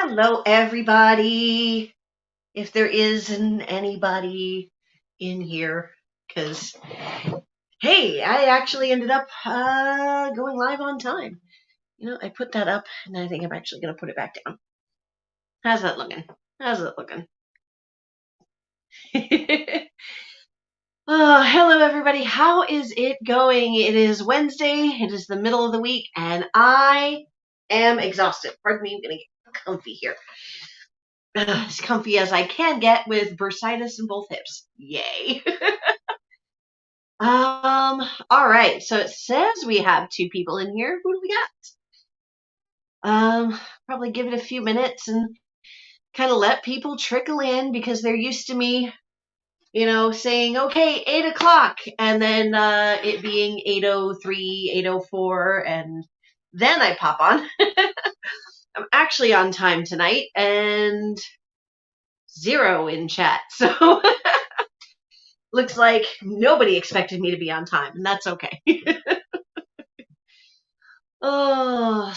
Hello, everybody. If there isn't anybody in here, because hey, I actually ended up going live on time. I put that up, and I think I'm actually going to put it back down. How's that looking? How's it looking? Oh, hello, everybody. How is it going? It is Wednesday. It is the middle of the week, and I am exhausted. Pardon me, I'm going to get comfy here. As comfy as I can get with bursitis in both hips. Yay. All right. So it says we have two people in here. Who do we got? Probably give it a few minutes and kind of let people trickle in because they're used to me, saying, okay, 8 o'clock, and then it being 8:03, 8:04, and then I pop on. I'm actually on time tonight and 0 in chat. So looks like nobody expected me to be on time, and that's okay. Oh,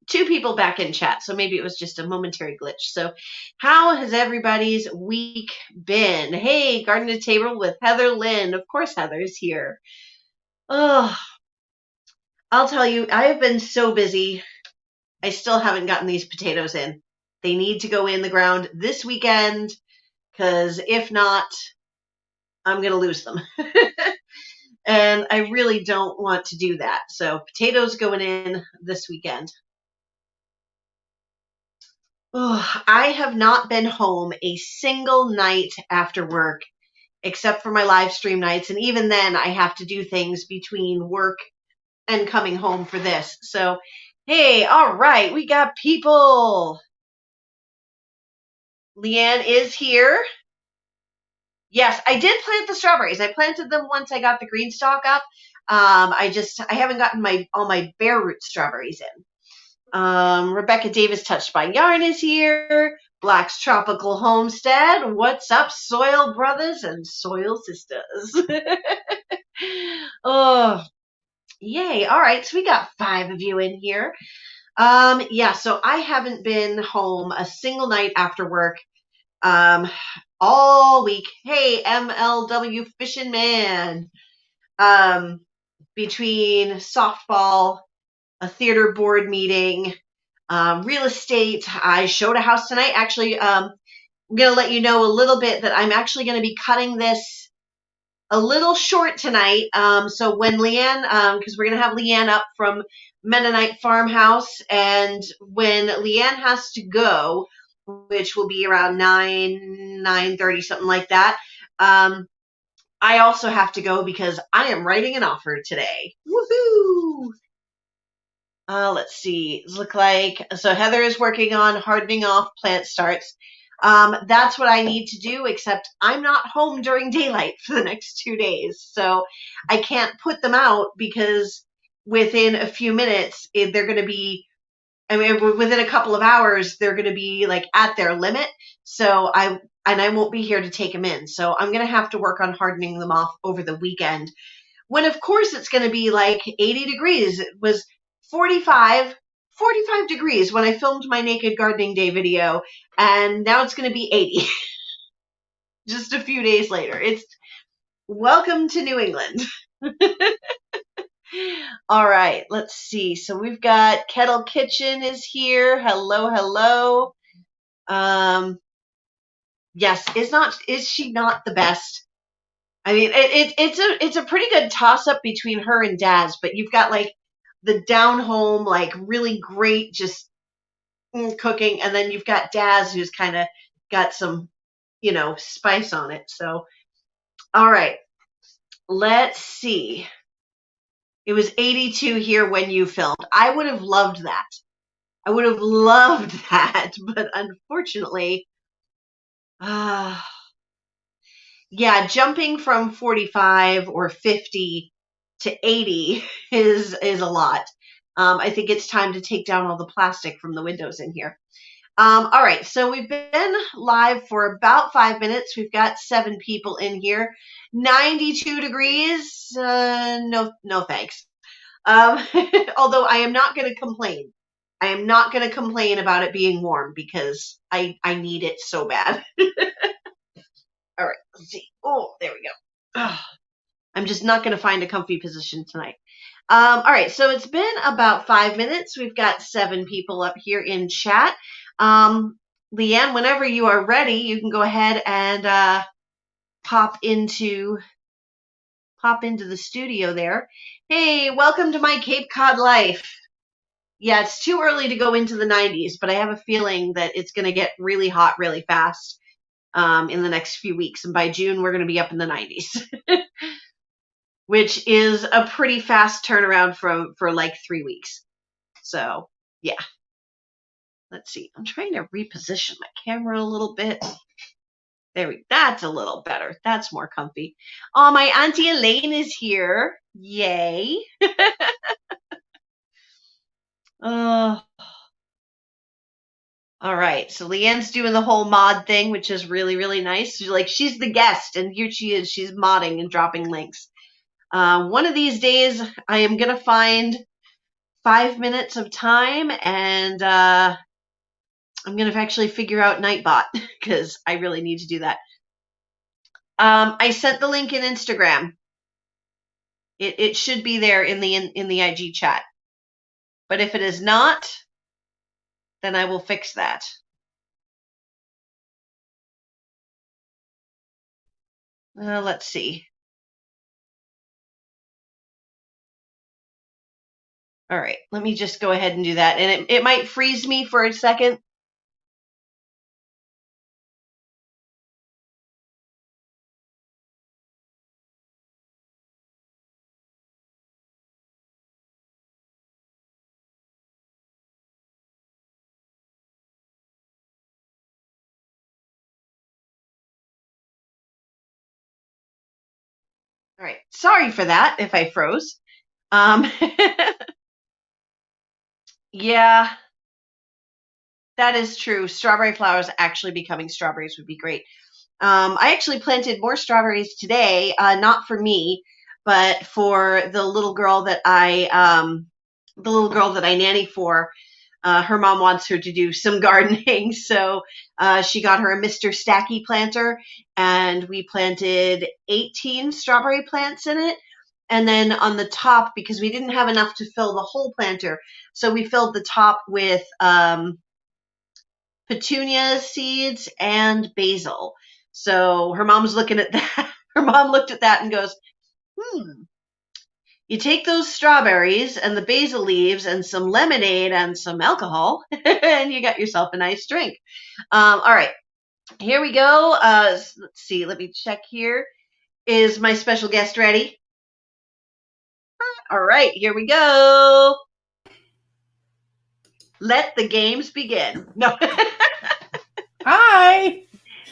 two people back in chat, so maybe it was just a momentary glitch. So, how has everybody's week been? Hey, Garden to Table with Heather Lynn. Of course, Heather's here. Oh, I'll tell you, I have been so busy. I still haven't gotten these potatoes in. They need to go in the ground this weekend, because if not, I'm going to lose them. And I really don't want to do that. So potatoes going in this weekend. Oh, I have not been home a single night after work, except for my live stream nights. And even then, I have to do things between work and coming home for this. So, hey, all right, we got people. LeAnne is here. Yes, I did plant the strawberries. I planted them once I got the green stalk up. I haven't gotten all my bare root strawberries in. Rebecca Davis Touched by Yarn is here. Black's Tropical Homestead. What's up, Soil Brothers and Soil Sisters? Oh, yay. All right, so we got 5 of you in here. Yeah, so I haven't been home a single night after work. All week. Hey, MLW Fishing Man. Between softball, a theater board meeting, real estate. I showed a house tonight. Actually, I'm going to let you know a little bit that I'm actually going to be cutting this a little short tonight. So when LeAnne, because we're going to have LeAnne up from Mennonite Farmhouse, and when LeAnne has to go, which will be around 9:30, something like that, I also have to go because I am writing an offer today. Woohoo! Let's see. So Heather is working on hardening off plant starts. That's what I need to do, except I'm not home during daylight for the next 2 days. So I can't put them out because within a few minutes, they're going to be, within a couple of hours, they're going to be like at their limit. So I won't be here to take them in. So I'm going to have to work on hardening them off over the weekend. When of course it's going to be like 80 degrees. It was 45 degrees when I filmed my naked gardening day video, and now it's going to be 80 just a few days later. It's welcome to New England. All right, let's see. So we've got Kettle Kitchen is here. Hello, hello. Yes, is she not the best? I mean, it's a pretty good toss up between her and Daz, but you've got like the down home, like really great, just cooking, and then you've got Daz who's kind of got some, spice on it. So, all right, let's see. It was 82 here when you filmed. I would have loved that. I would have loved that, but unfortunately, yeah, jumping from 45 or 50 to 80 is a lot. I think it's time to take down all the plastic from the windows in here. All right, so we've been live for about 5 minutes. We've got 7 people in here. 92 degrees. No thanks. Although I am not going to complain. I am not going to complain about it being warm because I need it so bad. All right, let's see. Oh, there we go. Ugh. I'm just not going to find a comfy position tonight. All right, so it's been about 5 minutes. We've got 7 people up here in chat. LeAnne, whenever you are ready, you can go ahead and pop into the studio there. Hey, welcome to my Cape Cod life. Yeah, it's too early to go into the 90s, but I have a feeling that it's going to get really hot really fast in the next few weeks. And by June, we're going to be up in the 90s, which is a pretty fast turnaround for like 3 weeks. So, yeah. Let's see. I'm trying to reposition my camera a little bit. That's a little better. That's more comfy. Oh, my Auntie Elaine is here. Yay. All right. So LeAnne's doing the whole mod thing, which is really, really nice. She's the guest, and here she is. She's modding and dropping links. One of these days, I am going to find 5 minutes of time, and I'm going to actually figure out Nightbot because I really need to do that. I sent the link in Instagram. It should be there in the IG chat. But if it is not, then I will fix that. Let's see. All right, let me just go ahead and do that. And it might freeze me for a second. All right, sorry for that if I froze. Yeah, that is true. Strawberry flowers actually becoming strawberries would be great. I actually planted more strawberries today, not for me, but for the little girl that I nanny for. Her mom wants her to do some gardening, so she got her a Mr. Stacky planter, and we planted 18 strawberry plants in it. And then on the top, because we didn't have enough to fill the whole planter, so we filled the top with petunia seeds and basil. So her mom's looking at that. Her mom looked at that and goes, you take those strawberries and the basil leaves and some lemonade and some alcohol, and you got yourself a nice drink. All right, here we go. Let's see. Let me check here. Is my special guest ready? All right, here we go. Let the games begin. No. Hi.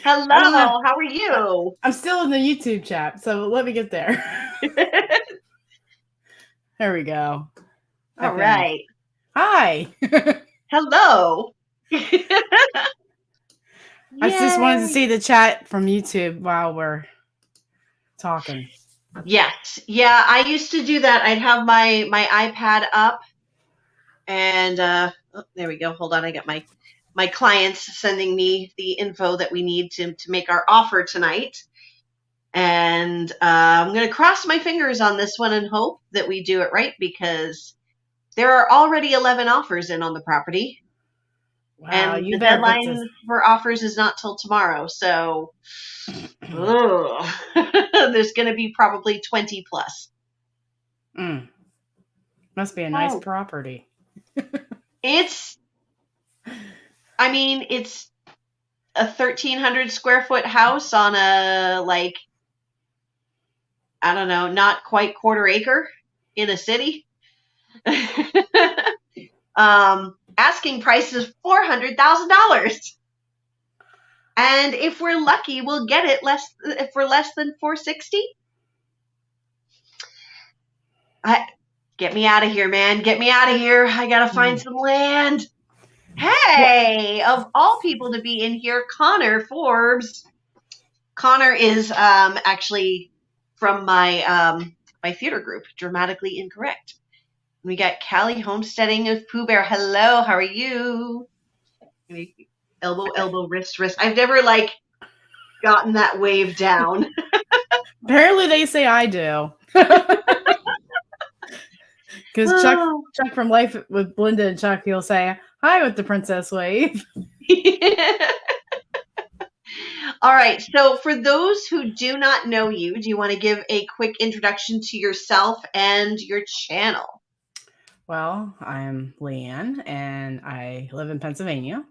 Hello. How are you? I'm still in the YouTube chat, so let me get there. There we go. All right. Hi. Hello. I just wanted to see the chat from YouTube while we're talking. Yes. Yeah, I used to do that. I'd have my iPad up and there we go. Hold on. I got my clients sending me the info that we need to make our offer tonight. And I'm going to cross my fingers on this one and hope that we do it right because there are already 11 offers in on the property. Wow, and the deadline for offers is not till tomorrow. So there's going to be probably 20 plus. Must be a nice property. It's a 1,300 square foot house on a, like, I don't know, not quite quarter acre in a city. Asking price is $400,000. And if we're lucky, we'll get it for less than $460,000. Get me out of here, man. Get me out of here. I got to find some land. Hey, of all people to be in here, Connor Forbes. Connor is actually from my my theater group, Dramatically Incorrect. We got Callie Homesteading of Pooh Bear. Hello, how are you? Elbow, elbow, wrist, wrist. I've never gotten that wave down. Apparently, they say I do. Because Chuck from Life with Belinda and Chuck, he'll say hi with the princess wave. All right. So, for those who do not know you, do you want to give a quick introduction to yourself and your channel? Well, I'm LeAnne, and I live in Pennsylvania,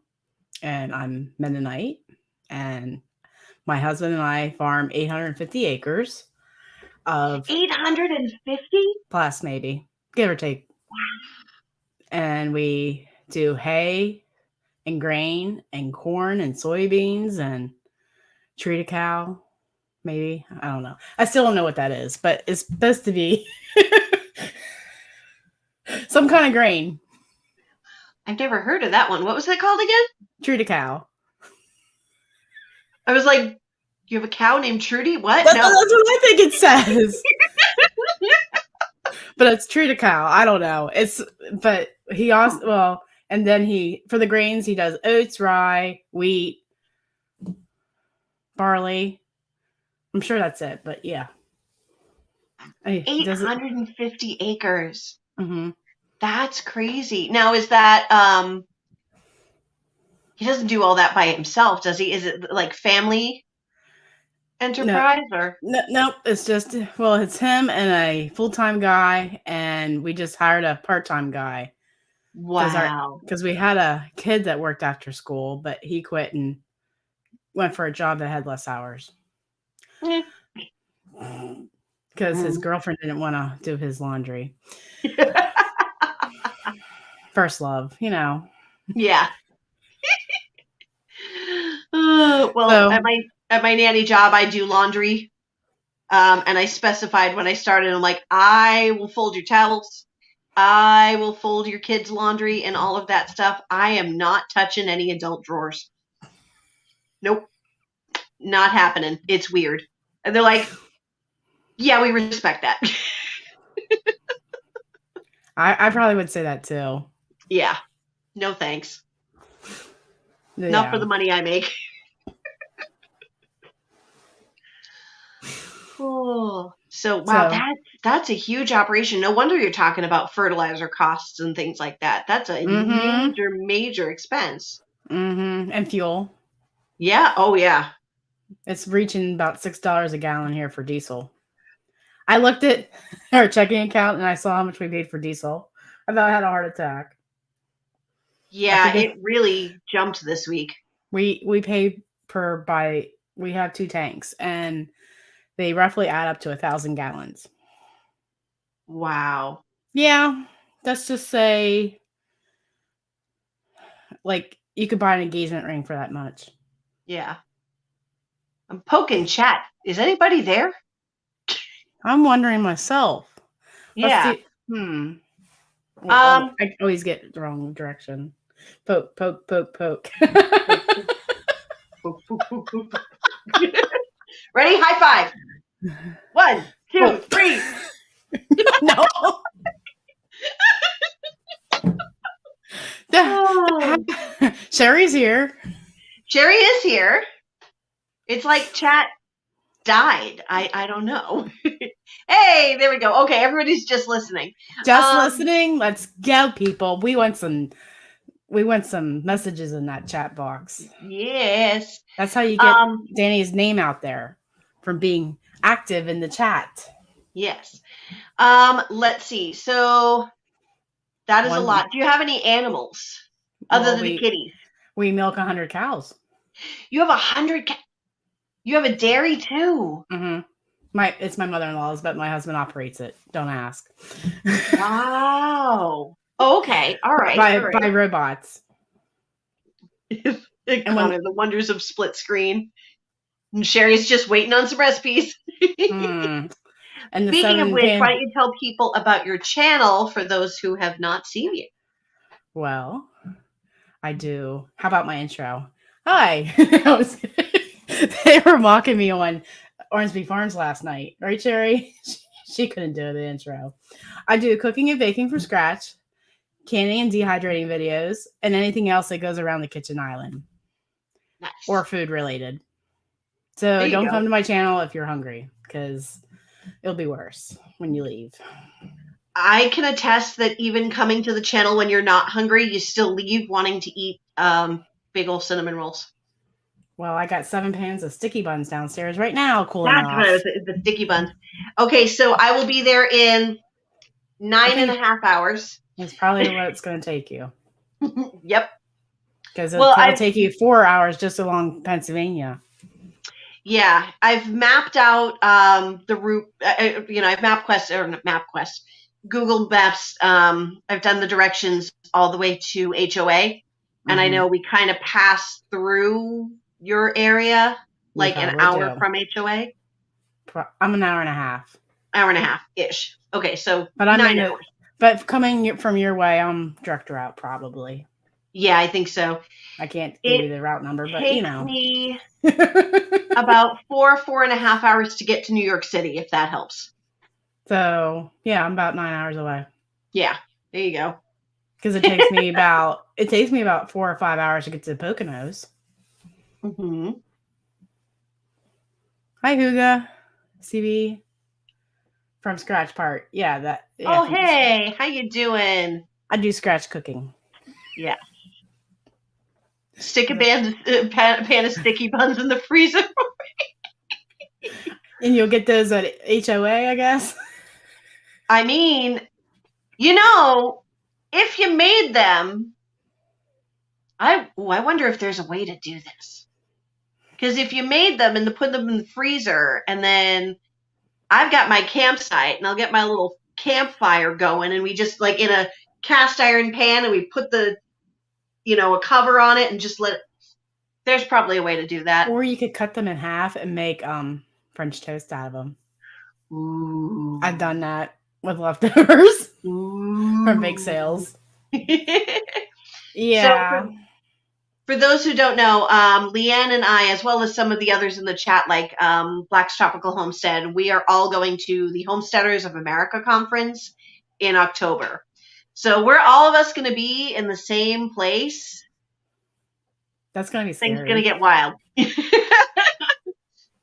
and I'm Mennonite, and my husband and I farm 850 acres of 850? plus, maybe, give or take. And we do hay and grain and corn and soybeans and treat a cow, maybe. I don't know. I still don't know what that is, but it's supposed to be some kind of grain. I've never heard of that one. What was that called again? Treat a cow. I was like, you have a cow named Trudy? What? That's what I think it says. But it's treat a cow. I don't know. But he also, and then for the grains, he does oats, rye, wheat, barley. I'm sure that's it, but yeah. 850 acres. Mm-hmm. That's crazy. Now, is that, he doesn't do all that by himself, does he? Is it like family enterprise or? Nope. It's just, it's him and a full-time guy, and we just hired a part-time guy. Wow. Because we had a kid that worked after school, but he quit and went for a job that had less hours. Because his girlfriend didn't want to do his laundry. First love, Yeah. At my nanny job, I do laundry. And I specified when I started, I'm like, I will fold your towels. I will fold your kids' laundry and all of that stuff. I am not touching any adult drawers. Nope. Not happening. It's weird. And they're like, yeah, we respect that. I probably would say that too. Yeah. No thanks. Yeah. Not for the money I make. Oh, wow, that's a huge operation. No wonder you're talking about fertilizer costs and things like that. That's a major, major expense. Mm-hmm. And fuel. Yeah. Oh, yeah. It's reaching about $6 a gallon here for diesel. I looked at our checking account and I saw how much we paid for diesel. I thought I had a heart attack. Yeah, it really jumped this week. We pay we have 2 tanks, and they roughly add up to 1,000 gallons. Wow. Yeah. Let's just say, you could buy an engagement ring for that much. Yeah. I'm poking chat. Is anybody there? I'm wondering myself. Yeah. I always get the wrong direction. Poke, poke, poke, poke. Ready? High five. 1, 2, 3. No. Sherry's here. Sherry is here. It's like chat died. I don't know. Hey, there we go. Okay, everybody's just listening. Listening. Let's go, people. We want some messages in that chat box. Yes. That's how you get Danny's name out there from being active in the chat. Yes. Let's see. So that is a lot. Do you have any animals other than the kitties? We milk 100 cows. You have 100 cows? You have a dairy too? Mm-hmm. It's my mother-in-law's, but my husband operates it. Don't ask. Wow. Oh, okay. All right. By robots. And the wonders of split screen. And Sherry's just waiting on some recipes. And speaking of which, why don't you tell people about your channel for those who have not seen you? Well, I do. How about my intro? Hi. They were mocking me on Ormsby Farms last night, right, Sherry? She couldn't do the intro. I do cooking and baking from scratch, canning and dehydrating videos, and anything else that goes around the kitchen island Nice. or food related. So don't come to my channel if you're hungry, because it'll be worse when you leave. I can attest that even coming to the channel when you're not hungry, you still leave wanting to eat big old cinnamon rolls. Well, I got 7 pans of sticky buns downstairs right now, cooling That's off. what it was, the sticky buns. Okay, so I will be there in 9.5 hours. That's probably what it's going to take you. Yep. Because it'll take you 4 hours just along Pennsylvania. Yeah, I've mapped out the route. I've MapQuest, Google Maps. I've done the directions all the way to HOA, and I know we kind of pass through your area like an hour from HOA. I'm an hour and a half. Hour and a half ish. Okay, so but 9 hours. But coming from your way, I'm direct route probably. Yeah, I think so. I can't give you the route number, but you know. It takes me about 4.5 hours to get to New York City, if that helps. So, yeah, I'm about 9 hours away. Yeah, there you go. Because it takes me about 4 or 5 hours to get to the Poconos. Mm-hmm. Hi, Huga. CB. From scratch part. Yeah, oh, hey. How you doing? I do scratch cooking. Yeah. Stick a pan of sticky buns in the freezer. And you'll get those at HOA, I guess? I mean, if you made them, I wonder if there's a way to do this. Because if you made them and put them in the freezer, and then I've got my campsite, and I'll get my little campfire going, and we just, like, in a cast iron pan, and we put a cover on it and just let it. There's probably a way to do that. Or you could cut them in half and make French toast out of them. Ooh. I've done that with leftovers from bake sales. Yeah. So for those who don't know, LeAnne and I, as well as some of the others in the chat, like Black's Tropical Homestead, we are all going to the Homesteaders of America conference in October. So we're all of us going to be in the same place. That's going to be scary. Things going to get wild. Going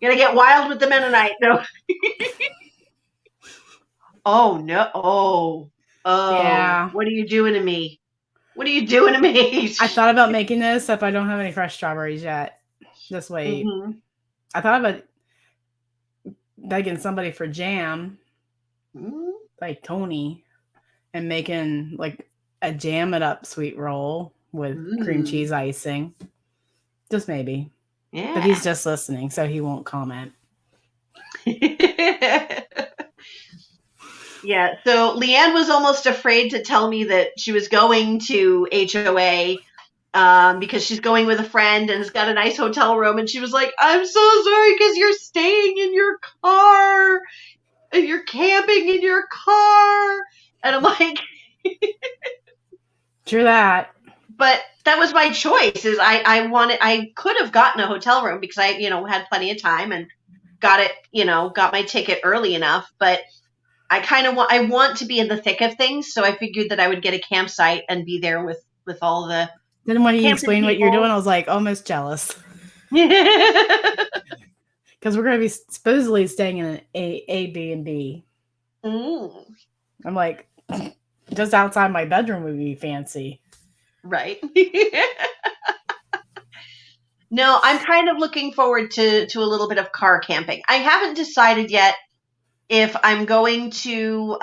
to get wild with the Mennonite. No. Oh, no. Oh. Yeah. What are you doing to me? What are you doing to me? I thought about making this, if I don't have any fresh strawberries yet. Just wait. Mm-hmm. I thought about begging somebody for jam, like Tony, and making like a jam it up sweet roll with cream cheese icing. Just maybe. Yeah. But he's just listening, so he won't comment. Yeah, so LeAnne was almost afraid to tell me that she was going to HOA because she's going with a friend and has got a nice hotel room. And she was like, I'm so sorry because you're staying in your car and you're camping in your car. And I'm like... True that. But that was my choice. I could have gotten a hotel room because I, had plenty of time and got my ticket early enough. But I want to be in the thick of things, so I figured that I would get a campsite and be there with all the. Then when you explained what you're doing, I was like almost jealous. Because we're going to be supposedly staying in an Airbnb. I'm like, just outside my bedroom would be fancy. Right. No, I'm kind of looking forward to a little bit of car camping. I haven't decided yet if I'm going to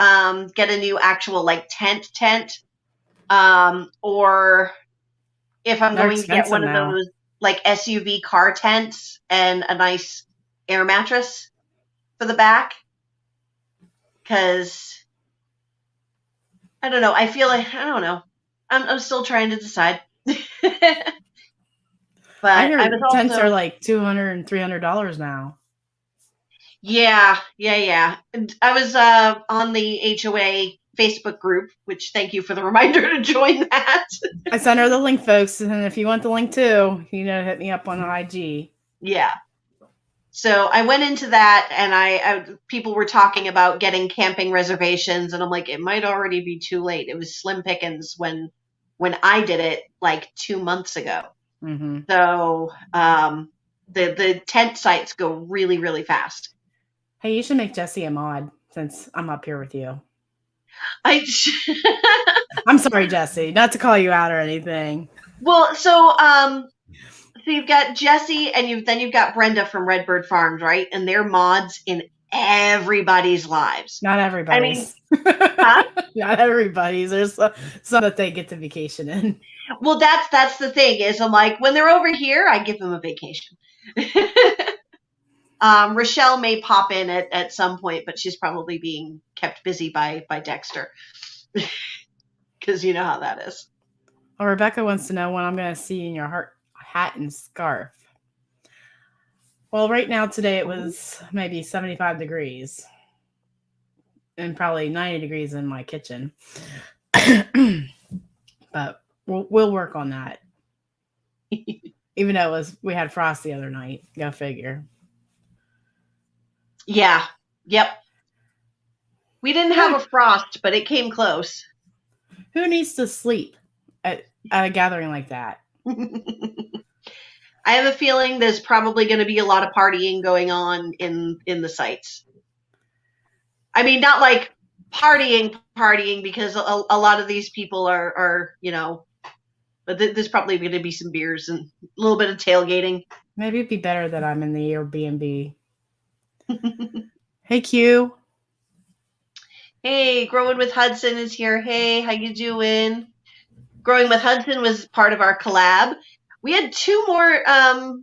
get a new actual like tent, or if I'm going to get one of those like SUV car tents and a nice air mattress for the back. Because I don't know. I feel like I don't know. I'm still trying to decide. But I heard tents are like $200 and $300 now. Yeah. And I was on the HOA Facebook group, which thank you for the reminder to join that. I sent her the link, folks, and if you want the link too, hit me up on IG. Yeah. So I went into that, and people were talking about getting camping reservations, and I'm like, it might already be too late. It was slim pickings when I did it like 2 months ago. Mm-hmm. So the tent sites go really, really fast. Hey, you should make Jesse a mod since I'm up here with you. I I'm sorry, Jesse, not to call you out or anything. well, so you've got Jesse, and you've got Brenda from Redbird Farms, right? And they're mods in everybody's lives. Not I mean, everybody's. huh? Not everybody's. There's some that they get to vacation in. Well, that's the thing is, I'm like, when they're over here, I give them a vacation. Rochelle may pop in at some point, but she's probably being kept busy by Dexter, because you know how that is. Well, Rebecca wants to know when I'm going to see you in your hat and scarf. Well, right now today it was maybe 75 degrees and probably 90 degrees in my kitchen. But we'll work on that. Even though we had frost the other night. Go figure. Yeah. Yep. We didn't have a frost, but it came close. Who needs to sleep at a gathering like that? I have a feeling there's probably going to be a lot of partying going on in the sites. I mean, not like partying, because a lot of these people are but there's probably going to be some beers and a little bit of tailgating. Maybe it'd be better that I'm in the Airbnb. Hey, Q. Hey, Growing with Hudson is here. Hey, how you doing? Growing with Hudson was part of our collab. We had two more. I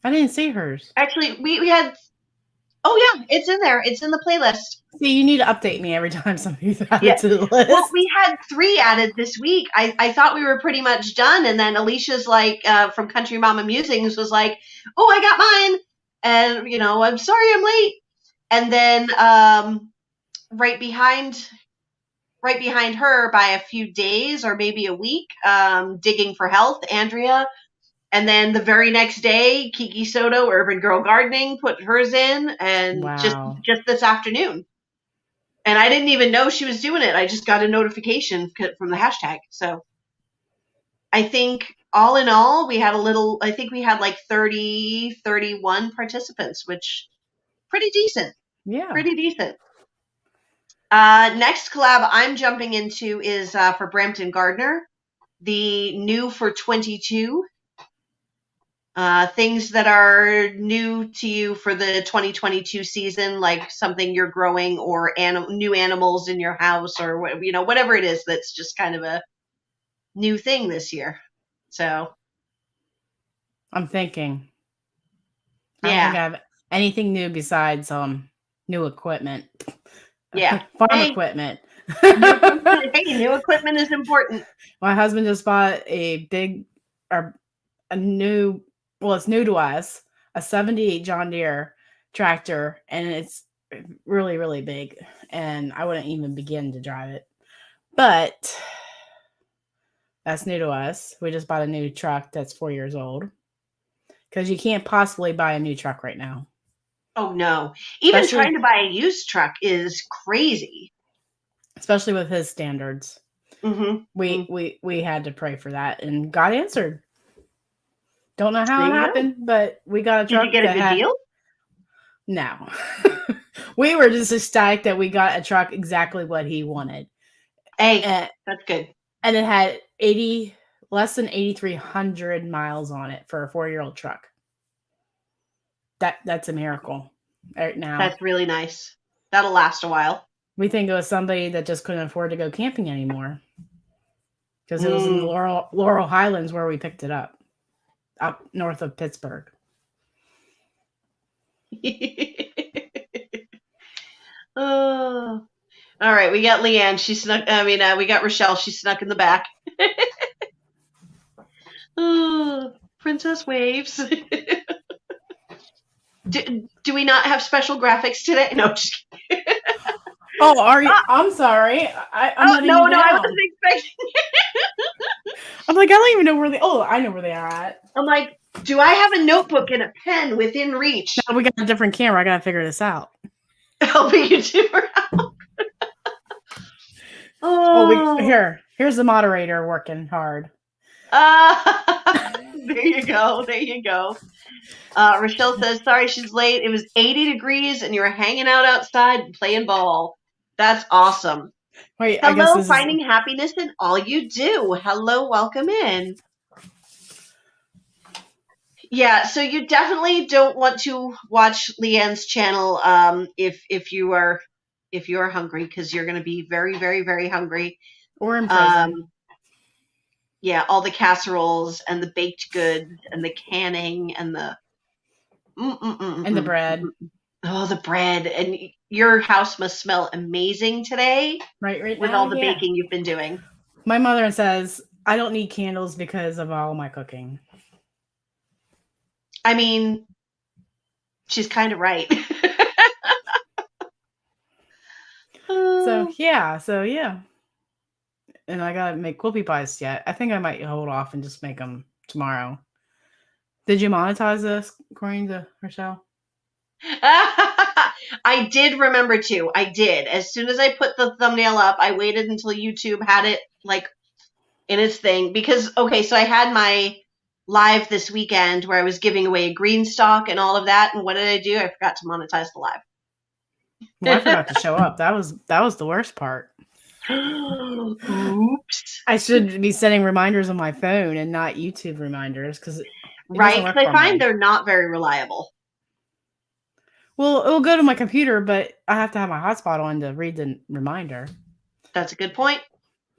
didn't see hers. Actually, we had. Oh yeah, it's in there. It's in the playlist. See, you need to update me every time somebody's added to the list. Well, we had 3 added this week. I thought we were pretty much done, and then Alicia's like from Country Mama Musings was like, "Oh, I got mine," and I'm sorry I'm late. And then right behind her by a few days or maybe a week, Digging for Health, Andrea. And then the very next day, Kiki Soto, Urban Girl Gardening, put hers in, and wow. just this afternoon. And I didn't even know she was doing it. I just got a notification from the hashtag. So I think all in all, we had like 30, 31 participants, which pretty decent. Yeah. Pretty decent. Next collab I'm jumping into is for Brampton Gardener, the new for 22. Things that are new to you for the 2022 season, like something you're growing or new animals in your house or whatever it is that's just kind of a new thing this year. So I'm thinking. Yeah. I don't think I have anything new besides new equipment. Yeah. Farm equipment. New equipment is important. My husband just bought it's new to us, a 78 John Deere tractor, and it's really, really big, and I wouldn't even begin to drive it. But that's new to us. We just bought a new truck that's 4 years old, because you can't possibly buy a new truck right now. Oh, no. Even trying to buy a used truck is crazy. Especially with his standards. Mm-hmm. We had to pray for that, and God answered. Don't know how it happened, but we got a truck. Did you get a good deal? No. We were just ecstatic that we got a truck exactly what he wanted. Hey, that's good. And it had less than 8,300 miles on it for a 4-year-old truck. That's a miracle right now. That's really nice. That'll last a while. We think it was somebody that just couldn't afford to go camping anymore, because it was in the Laurel Highlands where we picked it up north of Pittsburgh. Oh, all right. We got LeAnne. She snuck. We got Rochelle. She snuck in the back. Oh, princess waves. Do we not have special graphics today? No, just kidding. Oh, are you? I'm sorry. I'm no, I wasn't expecting. I'm like, I don't even know where they. Oh, I know where they are at. I'm like, Do I have a notebook and a pen within reach? Now we got a different camera. I gotta figure this out. Help a YouTuber out. Oh, Oh, here's the moderator working hard. there you go. There you go. Rochelle says, sorry she's late. It was 80 degrees and you were hanging out outside and playing ball. That's awesome. Wait, I guess Hello, this is finding happiness in all you do. Hello, welcome in. Yeah, so you definitely don't want to watch LeAnne's channel if you are hungry, because you're going to be very, very, very hungry. or in prison. Yeah, all the casseroles and the baked goods and the canning and the And the bread. Oh, the bread. And your house must smell amazing today Right with now, all the yeah. baking you've been doing. My mother says I don't need candles because of all my cooking. I mean, she's kind of right. So yeah. And I gotta make quilpie pies yet. I think I might hold off and just make them tomorrow. Did you monetize this, according to Rochelle? I did remember to. I did. As soon as I put the thumbnail up, I waited until YouTube had it like in its thing, because okay, so I had my live this weekend where I was giving away a green stalk and all of that, and what did I do? I forgot to monetize the live. Well, I forgot to show up. That was the worst part. Oops. I should be setting reminders on my phone and not YouTube reminders, because Right, because I find they're not very reliable. Well, it'll go to my computer, but I have to have my hotspot on to read the reminder. That's a good point.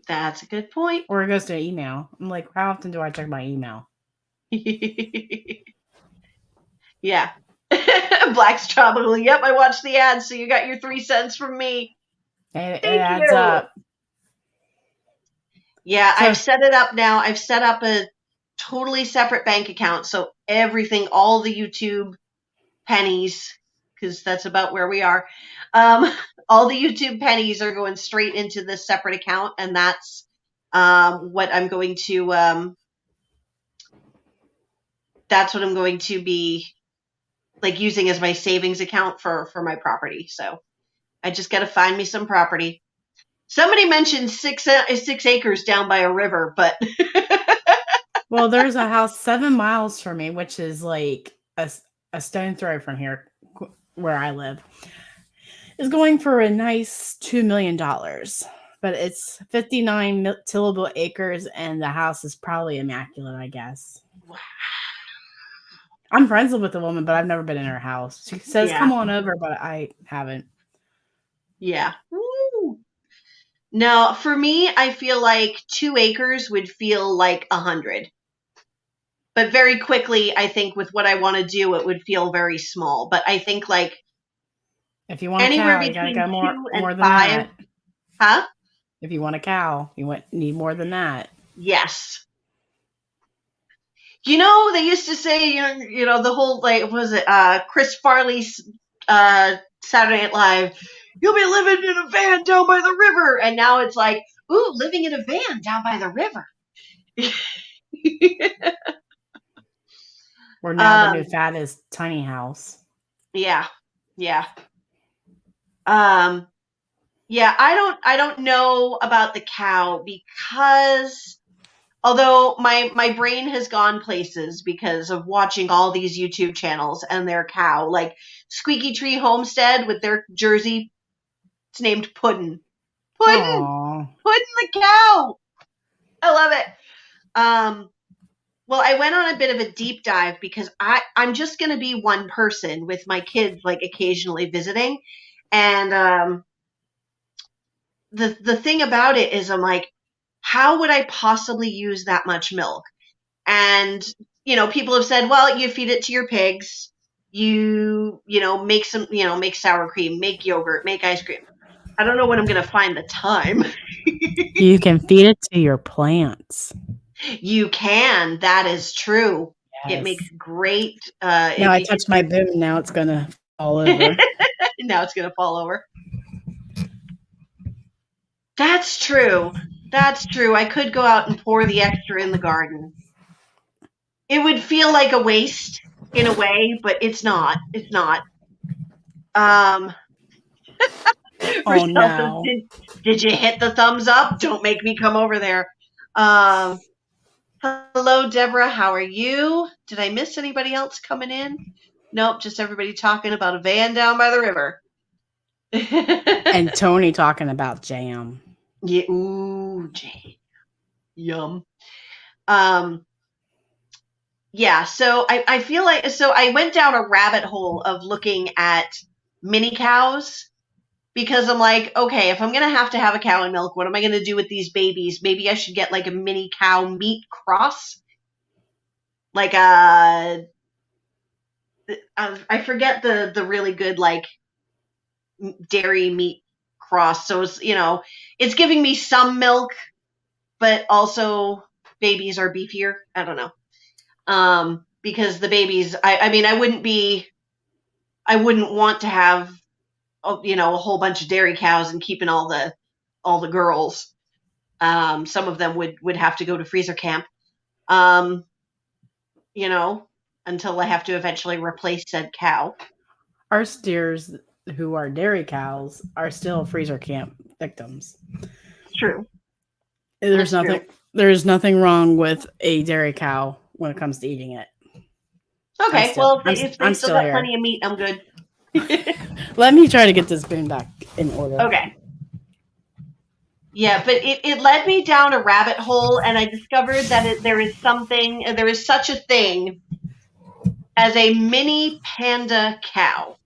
That's a good point. Or it goes to an email. I'm like, how often do I check my email? Yeah. Black's Tropical. Yep, I watched the ads, so you got your 3 cents from me. It adds up. Yeah, so, I've set it up now. I've set up a totally separate bank account, so everything, all the YouTube pennies, because that's about where we are, all the YouTube pennies are going straight into this separate account, and that's what I'm going to be like using as my savings account for my property. So I just got to find me some property. Somebody mentioned 6 acres down by a river, but well, there's a house 7 miles from me, which is like a stone throw from here, where I live. Is going for a nice $2 million, but it's 59 tillable acres, and the house is probably immaculate, I guess. Wow. I'm friends with the woman, but I've never been in her house. She says, come on over, but I haven't. Yeah. Woo. No, for me, I feel like 2 acres would feel like 100. But very quickly, I think with what I want to do, it would feel very small. But I think like if you want a cow, you gotta go more than 5. That. Huh? If you want a cow, you need more than that. Yes. You know, they used to say, you know, the whole, like, what was it, Chris Farley's Saturday Night Live, you'll be living in a van down by the river. And now it's like, ooh, living in a van down by the river. Or now the new fad is tiny house. Yeah. Yeah. Yeah, I don't know about the cow, because although my brain has gone places because of watching all these YouTube channels and their cow, like Squeaky Tree Homestead with their Jersey, it's named Puddin'. Puddin' the cow. I love it. Well, I went on a bit of a deep dive because I'm just going to be one person with my kids, like occasionally visiting. And the thing about it is, I'm like, how would I possibly use that much milk? And, you know, people have said, well, you feed it to your pigs, you know, make some, you know, make sour cream, make yogurt, make ice cream. I don't know when I'm going to find the time. You can feed it to your plants. You can. That is true. Yes. It makes great. Now I touched my boom. Now it's going to fall over. Now it's going to fall over. That's true. That's true. I could go out and pour the extra in the garden. it would feel like a waste in a way, but it's not. It's not. Um, Oh Rochelle says, no. did you hit the thumbs up? Don't make me come over there. Um, Hello, Deborah. How are you? Did I miss anybody else coming in? Nope, just everybody talking about a van down by the river. And Tony talking about jam. Yeah, ooh, Jane. Yum. Um, yeah, so I feel like, so I went down a rabbit hole of looking at mini cows because I'm like, okay, if I'm going to have a cow and milk, what am I going to do with these babies? Maybe I should get like a mini cow meat cross. Like I forget the really good like dairy meat cross. So it's, it's giving me some milk, but also babies are beefier. I don't know. Because the babies, I mean, I wouldn't want to have, a whole bunch of dairy cows and keeping all the girls. Some of them would have to go to freezer camp. Um, you know, until I have to eventually replace said cow. Our steers, who are dairy cows, are still freezer camp victims. It's true. There's That's nothing. true. There's nothing wrong with a dairy cow when it comes to eating it. Okay, well, if they I'm still still got here. plenty of meat, I'm good. Let me try to get this spoon back in order. Okay. Yeah, but it led me down a rabbit hole, and I discovered that there is such a thing as a mini panda cow.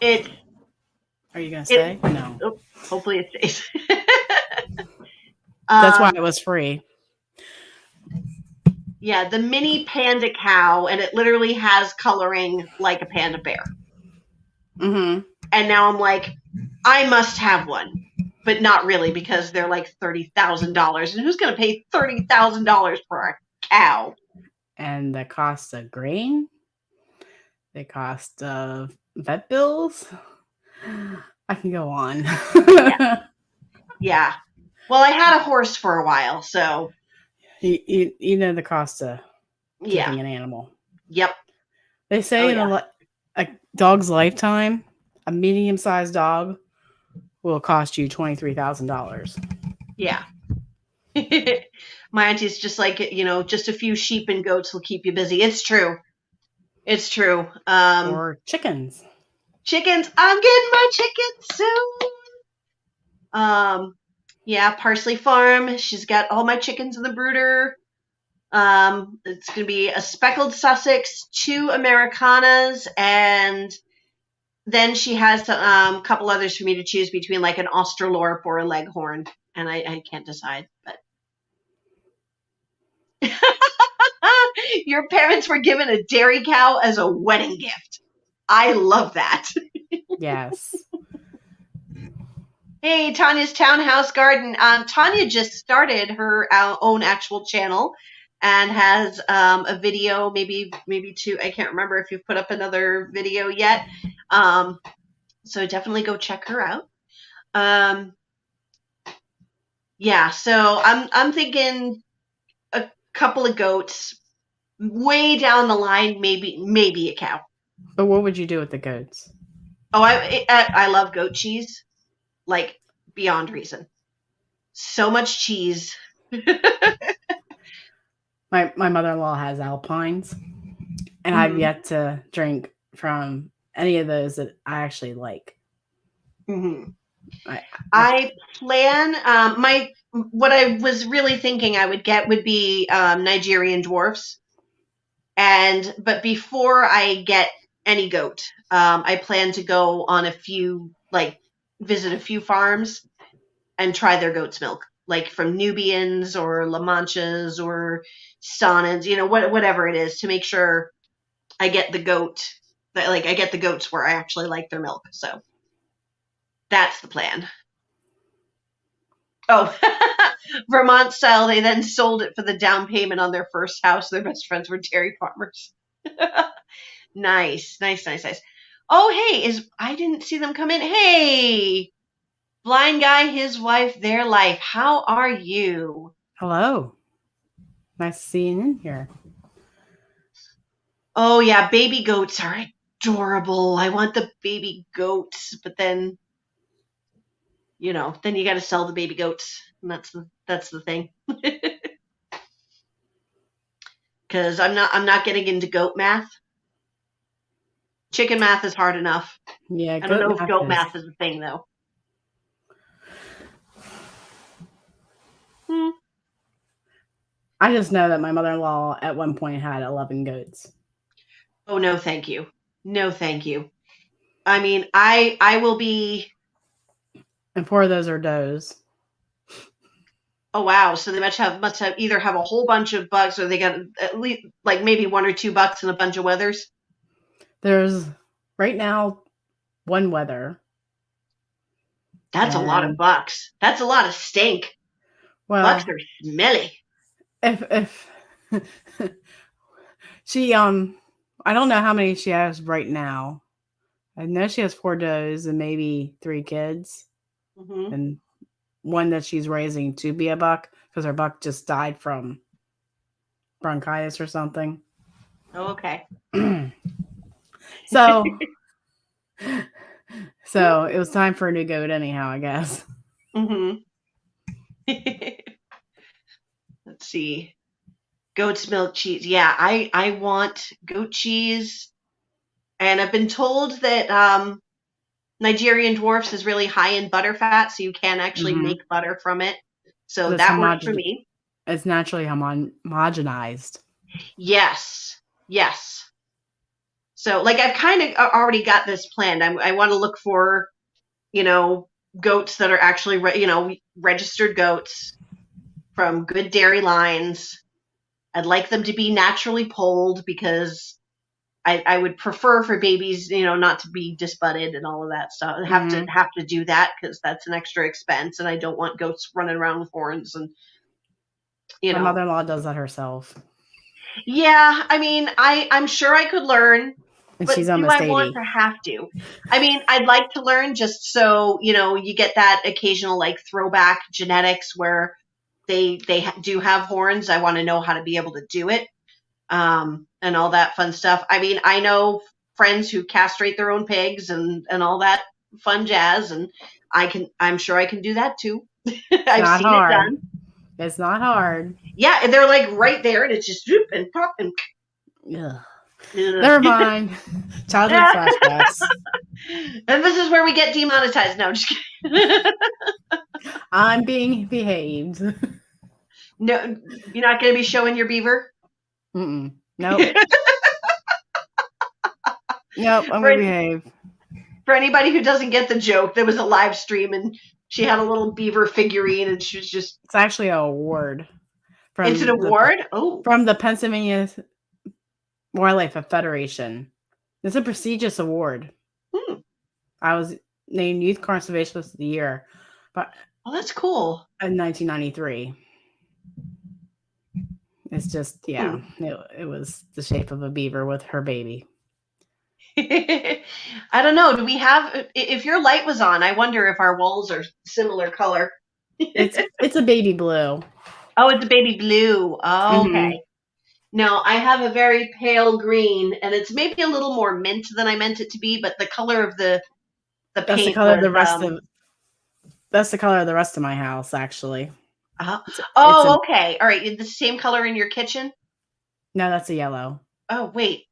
It Are you gonna it stay? No. oh, hopefully it stays. That's why um, it was free. yeah, the mini panda cow, and it literally has coloring like a panda bear. Mm-hmm. And now I'm like, I must have one, but not really because they're like $30,000, and who's going to pay $30,000 for a cow? And the cost of grain, the cost of vet bills. I can go on. Yeah, yeah. Well, I had a horse for a while, so you know the cost of yeah. keeping an animal. Yep. They Oh say in yeah. a dog's lifetime, a medium-sized dog will cost you $23,000. Yeah. My auntie's just like, just a few sheep and goats will keep you busy. It's true. It's true. Or chickens. Chickens. I'm getting my chickens soon. Yeah, Parsley Farm. She's got all my chickens in the brooder. It's going to be a speckled Sussex, 2 Americanas, and then she has a couple others for me to choose between, like an Australorp or a Leghorn, and I can't decide. But your parents were given a dairy cow as a wedding gift. I love that. Yes. Hey, Tanya's Townhouse Garden. Tanya just started her own actual channel and has a video, maybe two. I can't remember if you've put up another video yet. So definitely go check her out. Yeah, so I'm thinking a couple of goats. Way down the line, maybe a cow. But what would you do with the goats? Oh, I love goat cheese, like beyond reason. So much cheese. My mother-in-law has Alpines, and I've Mm-hmm. yet to drink from any of those that I actually like. Mm-hmm. I, I I plan what I was really thinking I would get would be Nigerian dwarfs, but before I get any goat, I plan to go on visit a few farms and try their goat's milk, like from Nubians or La Manchas or Sonnets, whatever it is, to make sure I get the goat that I get the goats where I actually like their milk. So that's the plan. Oh, Vermont style. They then sold it for the down payment on their first house. Their best friends were dairy farmers. Nice, nice, nice, nice. Oh, hey, I didn't see them come in. Hey, blind guy, his wife, their life. How are you? Hello. Nice seeing you in here. Oh yeah, baby goats are adorable. I want the baby goats, but then then you got to sell the baby goats, and that's the thing. Because I'm not getting into goat math. Chicken math is hard enough. Yeah, I don't goat know if math goat is. math is a thing though. Hmm. I just know that my mother-in-law at one point had 11 goats. Oh no, thank you. No, thank you. I mean, I will be. And 4 of those are does. Oh wow, so they must have either have a whole bunch of bucks, or they got at least like maybe 1 or 2 bucks and a bunch of wethers. There's right now 1 wether. That's a lot of And bucks. That's a lot of stink. Bucks well, are smelly. if she I don't know how many she has right now. I know she has 4 does and maybe 3 kids, Hmm. and one that she's raising to be a buck because her buck just died from bronchitis or something. Oh, okay. so so it was time for a new goat anyhow, I guess. Hmm. Let's see. Goat's milk cheese. Yeah, I want goat cheese, and I've been told that Nigerian dwarfs is really high in butter fat, so you can actually Mm-hmm. make butter from it. So But that works for me. it's naturally homogenized. Yes, yes. So like I've kind of already got this planned. I want to look for you know goats that are actually registered goats from good dairy lines. I'd like them to be naturally polled because I would prefer for babies, not to be disbudded and all of that stuff. I have to Mm-hmm. have to do that because that's an extra expense, and I don't want goats running around with horns and you My know. mother-in-law does that herself, Yeah, I mean, I'm sure I could learn, and but she's do I almost want 80. to have to? I mean, I'd like to learn just so you get that occasional like throwback genetics where they do have horns. I want to know how to be able to do it. And all that fun stuff. I mean, I know friends who castrate their own pigs and all that fun jazz, and I'm sure I can do that too. It's I've not seen it hard. done. It's not hard. Yeah, and they're like right there, and it's just zoop and pop and. Ugh. Ugh. Never mind. Childhood flashbacks. And this is where we get demonetized. No, I'm just kidding. I'm being behaved. No, you're not going to be showing your beaver. Mm-mm. Nope. Nope. I'm for, gonna behave. for anybody who doesn't get the joke, there was a live stream, and she had a little beaver figurine, and she was just. It's actually an award It's an award. Oh. from the Pennsylvania Wildlife Federation. It's a prestigious award. Hmm. I was named Youth Conservationist of the Year, but Oh, that's cool. in 1993. It's just Hmm. it was the shape of a beaver with her baby. I don't know. Do we have? If your light was on, I wonder if our walls are similar color. It's a baby blue. Oh, it's a baby blue. Oh, Mm-hmm. okay. No, I have a very pale green, and it's maybe a little more mint than I meant it to be. But the color of the That's the paint color of was. the rest of that's the color of the rest of my house. Actually, Uh, it's a oh, okay. All right. The same color in your kitchen. no, that's a yellow. Oh, wait.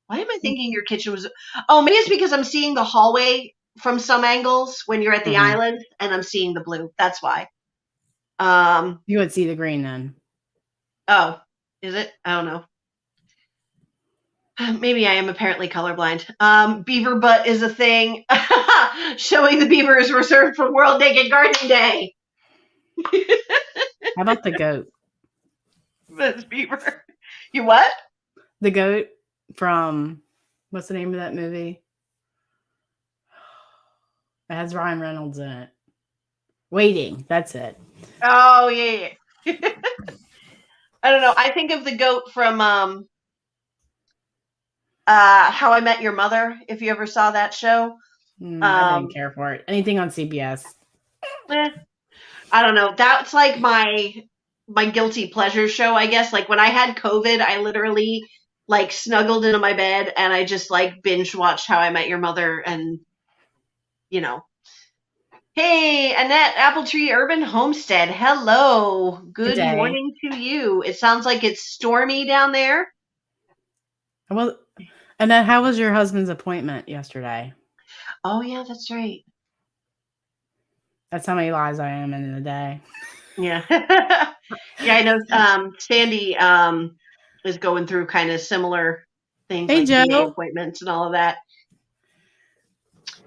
Why am I thinking your kitchen was? Oh, maybe it's because I'm seeing the hallway from some angles when you're at the Mm-hmm. island, and I'm seeing the blue. That's why. Um. You would see the green then. Oh, is it? I don't know. Maybe I am apparently colorblind. Beaver butt is a thing. Showing the beaver is reserved for World Naked Gardening Day. How about the goat? This beaver. You what? The goat from what's the name of that movie? It has Ryan Reynolds in it. Waiting. That's it. Oh yeah. I don't know. I think of the goat from How I Met Your Mother. If you ever saw that show. I didn't Um. care for it. Anything on CBS. eh, I don't know. That's like my my guilty pleasure show, I guess. Like when I had COVID, I literally like snuggled into my bed and I just like binge watched How I Met Your Mother and, you know. Hey, Annette, Apple Tree Urban Homestead. Hello. Good Good day. morning to you. It sounds like it's stormy down there. Well, and then how was your husband's appointment yesterday? Oh yeah, that's right. That's how many lives I am in a day. Yeah. Yeah, I know Sandy is going through kind of similar things Hey, like VA Joe. appointments and all of that.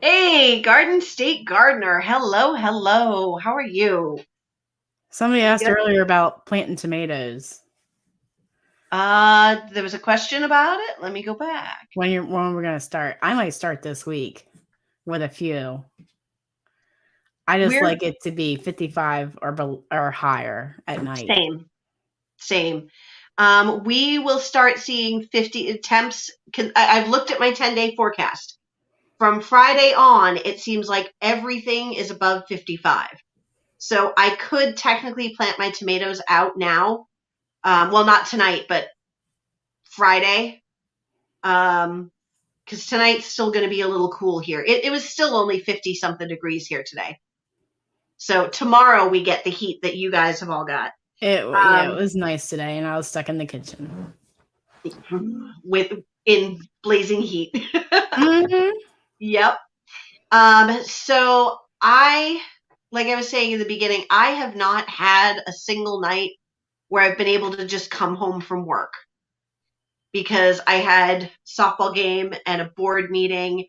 Hey, Garden State Gardener. Hello, hello. How are you? Somebody asked Yep. earlier about planting tomatoes. There was a question about it. Let me go back. When we're gonna start? I might start this week with a few. I just We're like it to be 55 or higher at night. same, same. We will start seeing 50 temps. I've looked at my 10-day forecast. From Friday on, it seems like everything is above 55. So I could technically plant my tomatoes out now. Well, not tonight, but Friday. Because tonight's still going to be a little cool here. It was still only 50 something degrees here today. So tomorrow we get the heat that you guys have all got. Yeah, it was nice today, and I was stuck in the kitchen. With in blazing heat. Mm-hmm. Yep. So like I was saying in the beginning, I have not had a single night where I've been able to just come home from work because I had softball game and a board meeting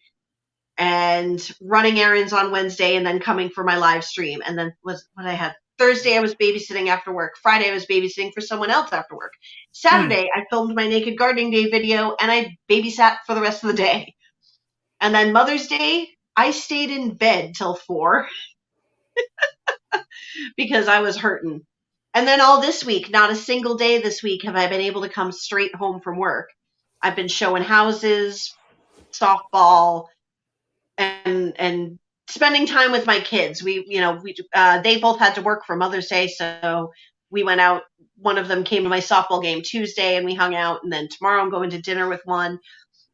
and running errands on Wednesday and then coming for my live stream. And then was what I had Thursday I was babysitting after work. Friday I was babysitting for someone else after work. Saturday I filmed my naked gardening day video and I babysat for the rest of the day. And then Mother's Day I stayed in bed till 4 because I was hurting. And then all this week, not a single day this week have I been able to come straight home from work. I've been showing houses, softball, and spending time with my kids. They both had to work for Mother's Day, so we went out. One of them came to my softball game Tuesday, and we hung out. And then tomorrow I'm going to dinner with one.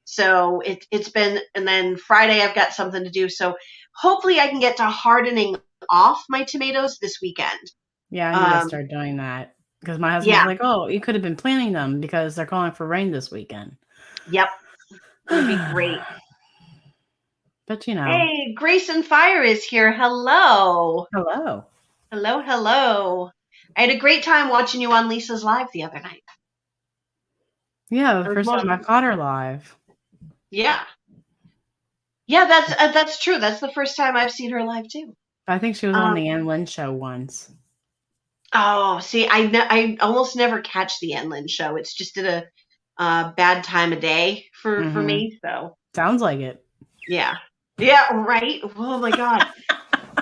So it's been, and then Friday I've got something to do. So hopefully I can get to hardening off my tomatoes this weekend. Yeah, I need to start doing that because my husband's Yeah, like, "Oh, you could have been planting them because they're calling for rain this weekend." yep, would be great. But Hey, Grace and Fire is here. Hello. hello. Hello, hello. I had a great time watching you on Lisa's live the other night. Yeah, It the was first time I caught her live. yeah. Yeah, that's true. That's the first time I've seen her live too. I think she was on the Um, Ann Lynn show once. oh, see, I almost never catch the Enlin show. It's just at a bad time of day for Mm-hmm. me. So Sounds like it. yeah, yeah, right. Oh my God,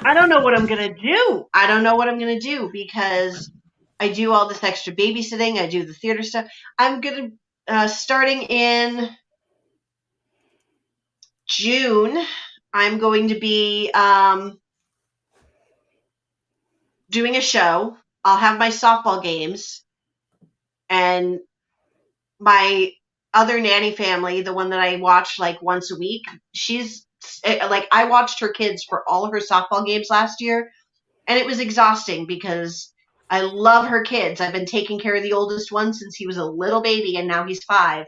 I don't know what I'm gonna do. I don't know what I'm gonna do because I do all this extra babysitting. I do the theater stuff. I'm gonna starting in June. I'm going to be doing a show. I'll have my softball games and my other nanny family, the one that I watch like once a week. She's like I watched her kids for all her softball games last year, and it was exhausting because I love her kids. I've been taking care of the oldest one since he was a little baby, and now he's 5.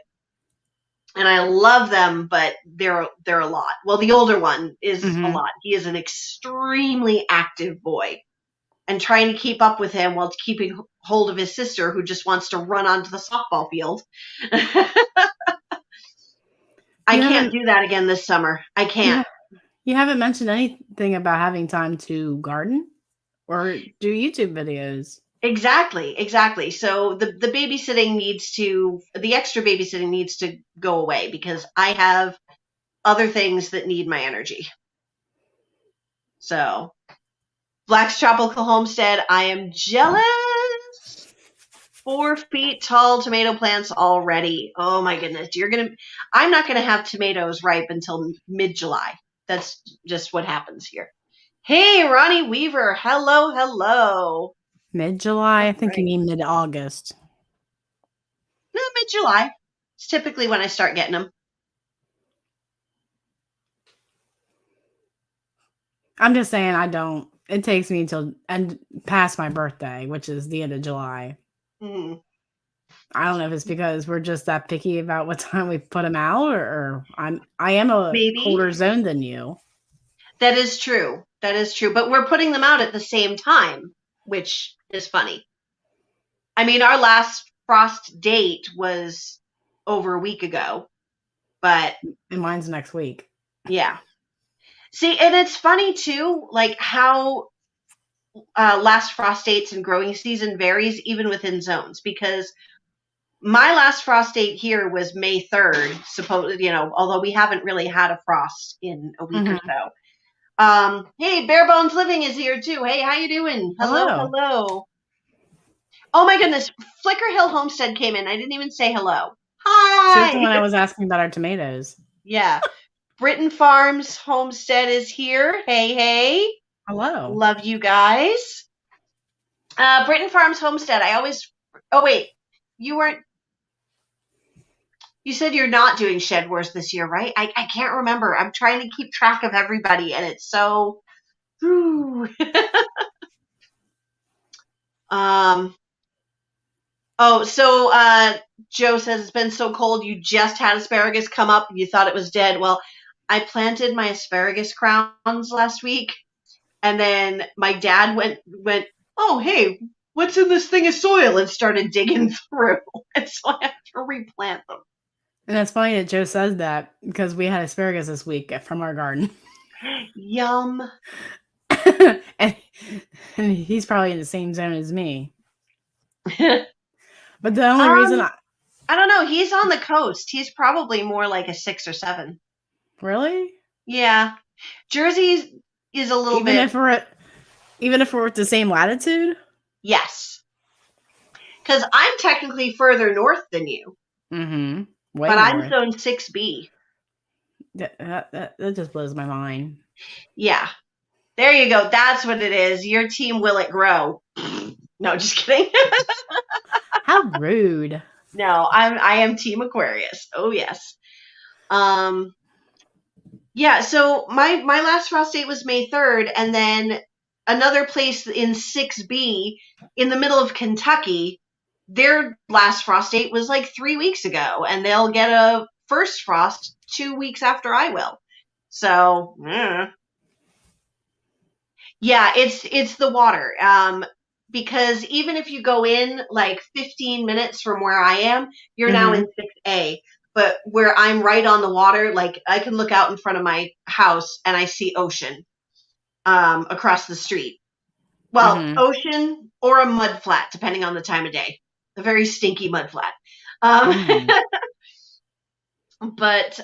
And I love them, but they're a lot. Well, the older one is a Mm-hmm. lot. He is an extremely active boy, and trying to keep up with him while keeping hold of his sister, who just wants to run onto the softball field. I You can't haven't do that again this summer. I you can't. ha- you haven't mentioned anything about having time to garden or do YouTube videos. Exactly. So the extra babysitting needs to go away because I have other things that need my energy. So, Black's Tropical Homestead, I am jealous. 4 feet tall tomato plants already. Oh my goodness. I'm not gonna have tomatoes ripe until mid-July. That's just what happens here. Hey, Ronnie Weaver. Hello, hello. Mid-July? I All think you right. mean mid-August. No, mid-July. It's typically when I start getting them. I'm just saying I don't. It takes me until and past my birthday, which is the end of July. Mm, I don't know if it's because we're just that picky about what time we put them out, or I am a maybe. colder zone than you. That is true. That is true. But we're putting them out at the same time, which is funny. I mean, our last frost date was over a week ago, but And mine's next week. yeah. See, and it's funny too, like how last frost dates and growing season varies even within zones. Because my last frost date here was May 3rd, although we haven't really had a frost in a week or Mm-hmm. so. Hey, Bare Bones Living is here too. Hey, how you doing? Hello, Hello. hello. Oh my goodness, Flickr Hill Homestead came in. I didn't even say hello. Hi. She's the one I was asking about our tomatoes. Yeah. Britton Farms Homestead is here. Hey, hey. Hello. Love you guys. Britton Farms Homestead. Oh wait, you weren't. You said you're not doing Shed Wars this year, right? I can't remember. I'm trying to keep track of everybody, and it's so. um. Oh, so Joe says it's been so cold. You just had asparagus come up. You thought it was dead. Well, I planted my asparagus crowns last week, and then my dad went. Oh, hey, what's in this thing of soil? And started digging through, and so I have to replant them. And it's funny that Joe says that because we had asparagus this week from our garden. Yum. and, and he's probably in the same zone as me. um, But the only reason I don't know. He's on the coast. He's probably more like a 6 or 7. really, Yeah, Jersey is a little even bit. if we're at the same latitude. Yes, because I'm technically further north than you, Mm-hmm. Way but I'm north. zone 6B. That just blows my mind. Yeah, there you go. That's what it is. Your team will it grow? No, just kidding. How rude. No, I am team Aquarius. Oh yes. Um. Yeah. So my last frost date was May 3rd, and then another place in 6B in the middle of Kentucky. Their last frost date was like 3 weeks ago, and they'll get a first frost 2 weeks after I will. So, yeah, it's the water. Because even if you go in like 15 minutes from where I am, you're now Mm-hmm. in 6A. But where I'm right on the water, like I can look out in front of my house and I see ocean across the street. Well, Mm-hmm. ocean or a mud flat, depending on the time of day. A very stinky mud flat. Um, Mm-hmm. but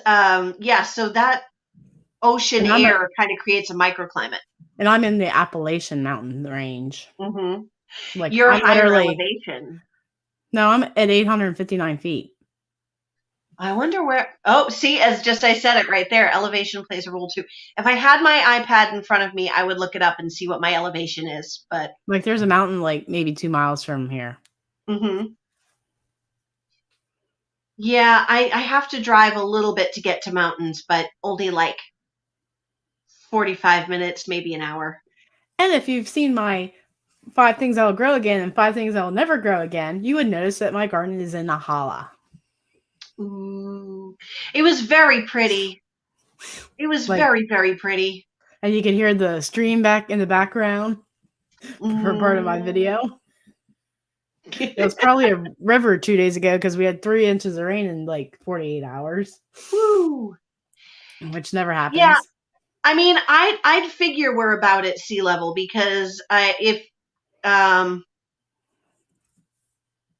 yeah, so that ocean And air kind of creates a microclimate. I'm in the Appalachian Mountain Range. Mm-hmm. Like You're I'm higher literally elevation. no, I'm at 859 feet. I wonder where. Oh, see, as just I said it right there, elevation plays a role too. If I had my iPad in front of me, I would look it up and see what my elevation is. But Like there's a mountain like maybe 2 miles from here. mm-hmm. Yeah, I have to drive a little bit to get to mountains, but only like 45 minutes, maybe an hour. And if you've seen my 5 things that will grow again and 5 things that will never grow again, you would notice that my garden is in a holla. Ooh, it was very pretty. It was Like, very, very pretty. and you can hear the stream back in the background for part of my video. It was probably a river 2 days ago because we had 3 inches of rain in like 48 hours, Woo. which never Yeah, happens. I mean, I'd figure we're about at sea level because um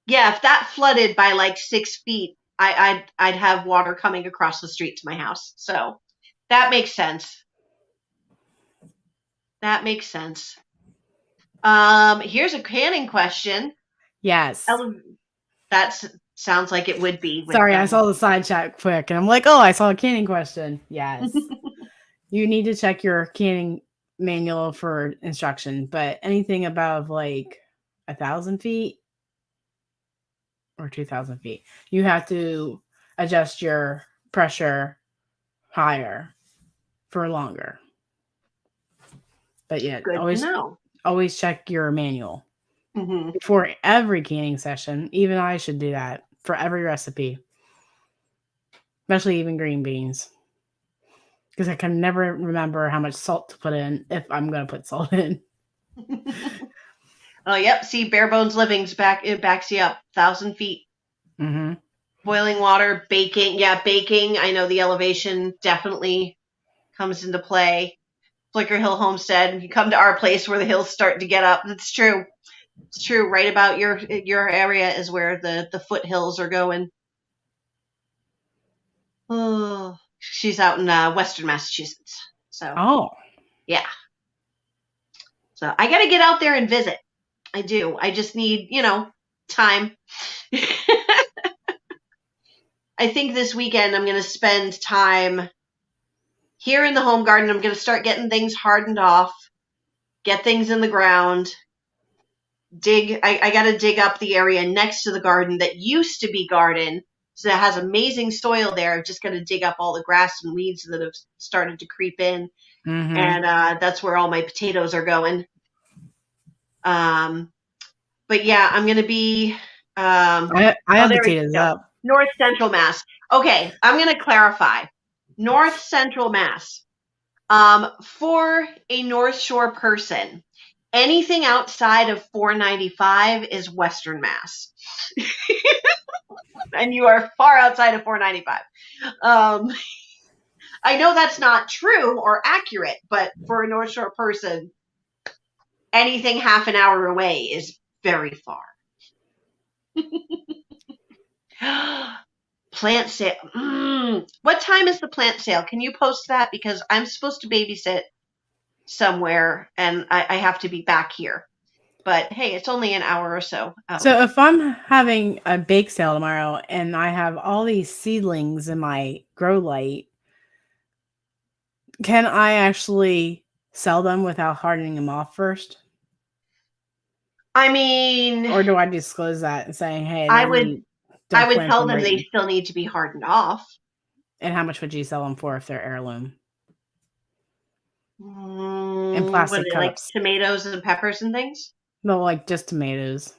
if that flooded by like 6 feet, I'd have water coming across the street to my house. So that makes sense. That makes sense. Here's a canning question. Yes. That sounds like it would be with Sorry, I saw the side chat quick and I'm like, oh, I saw a canning question. Yes. You need to check your canning manual for instruction, but anything above like 1,000 feet or 2,000 feet. You have to adjust your pressure higher for longer. But yeah, Good to know. always check your manual Hmm. before every canning session. Even I should do that for every recipe, especially even green beans, because I can never remember how much salt to put in if I'm going to put salt in. Oh, yep. See, bare bones living's back. It backs you up 1,000 feet. Mm-hmm. Boiling water, baking. Yeah, baking. I know the elevation definitely comes into play. Flickr Hill Homestead. You come to our place where the hills start to get up. That's true. It's true. Right about your area is where the foothills are going. Oh, she's out in Western Massachusetts. So Oh, yeah. So I got to get out there and visit. I do. I just need, time. I think this weekend I'm going to spend time here in the home garden. I'm going to start getting things hardened off, get things in the ground, I got to dig up the area next to the garden that used to be garden. So it has amazing soil there. I'm just going to dig up all the grass and weeds that have started to creep in. mm-hmm. And that's where all my potatoes are going. But yeah, I'm going to be, I oh, have there we potatoes go. up. North Central Mass. Okay, I'm going to clarify. North Central Mass. For a North Shore person, anything outside of 495 is Western Mass. And you are far outside of 495. I know that's not true or accurate, but for a North Shore person, anything half an hour away is very far. Plant sale. What time is the plant sale? Can you post that? Because I'm supposed to babysit somewhere and I have to be back here. But hey, it's only an hour or so out. So if I'm having a bake sale tomorrow and I have all these seedlings in my grow light, can I actually sell them without hardening them off first? I mean, Or do I disclose that and saying, hey, I they would need, I don't would plant tell them them right they in? still need to be hardened off. And how much would you sell them for if they're heirloom? In What are plastic they, like cups. tomatoes and peppers and things? No, like just tomatoes.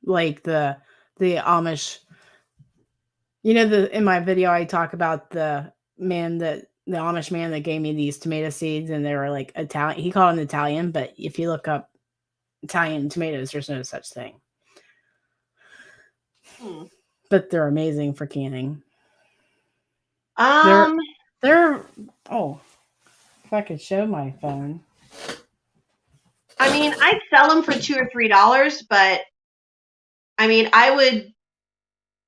Like the Amish. In my video I talk about the Amish man that gave me these tomato seeds and they were like Italian. He called them Italian, but if you look up Italian tomatoes, there's no such thing. Hmm. But they're amazing for canning. Um, They're oh, if I could show my phone. I mean, I'd sell them for $2 or $3, but I mean, I would.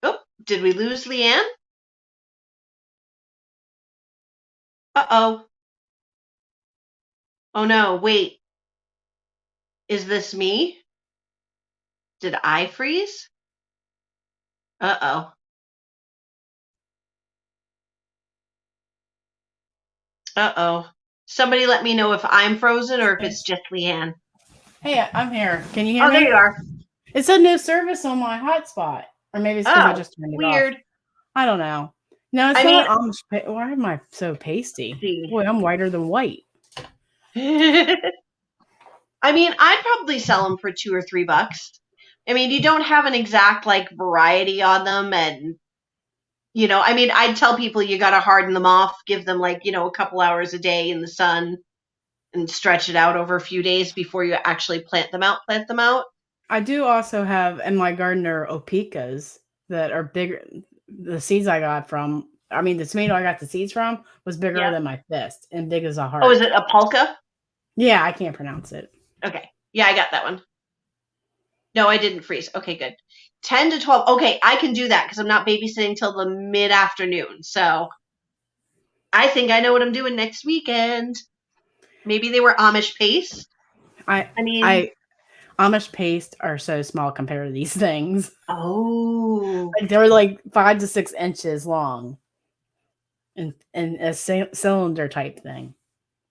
Oh, did we lose LeAnne? Uh-oh. Oh no, wait. Is this me? Did I freeze? Uh-oh. Uh-oh. Somebody let me know if I'm frozen or if it's just LeAnne. Hey, I'm here. Can you hear Oh, there me? you are. It said no service on my hotspot. Or maybe it's because I Oh, just turned it off. weird. I don't know. No, it's I mean, not Amish. Why am I so pasty? let's Boy, I'm whiter than white. see. I mean, I'd probably sell them for $2 or $3. I mean, you don't have an exact like variety on them, and I mean, I'd tell people you got to harden them off, give them like a couple hours a day in the sun, and stretch it out over a few days before you actually plant them out. Plant them out. I do also have in my garden are opicas that are bigger. The seeds I got from, I mean, the tomato I got the seeds from was bigger Yeah. than my fist and big as a Oh, is heart. it a polka? Yeah, I can't pronounce it. Okay. Yeah, I got that one. No, I didn't freeze. Okay, good. 10 to 12. Okay, I can do that because I'm not babysitting till the mid-afternoon. So I think I know what I'm doing next weekend. Maybe they were Amish paste. I I mean, I Amish paste are so small compared to these things. oh, Like they're like 5 to 6 inches long, and a cylinder type thing.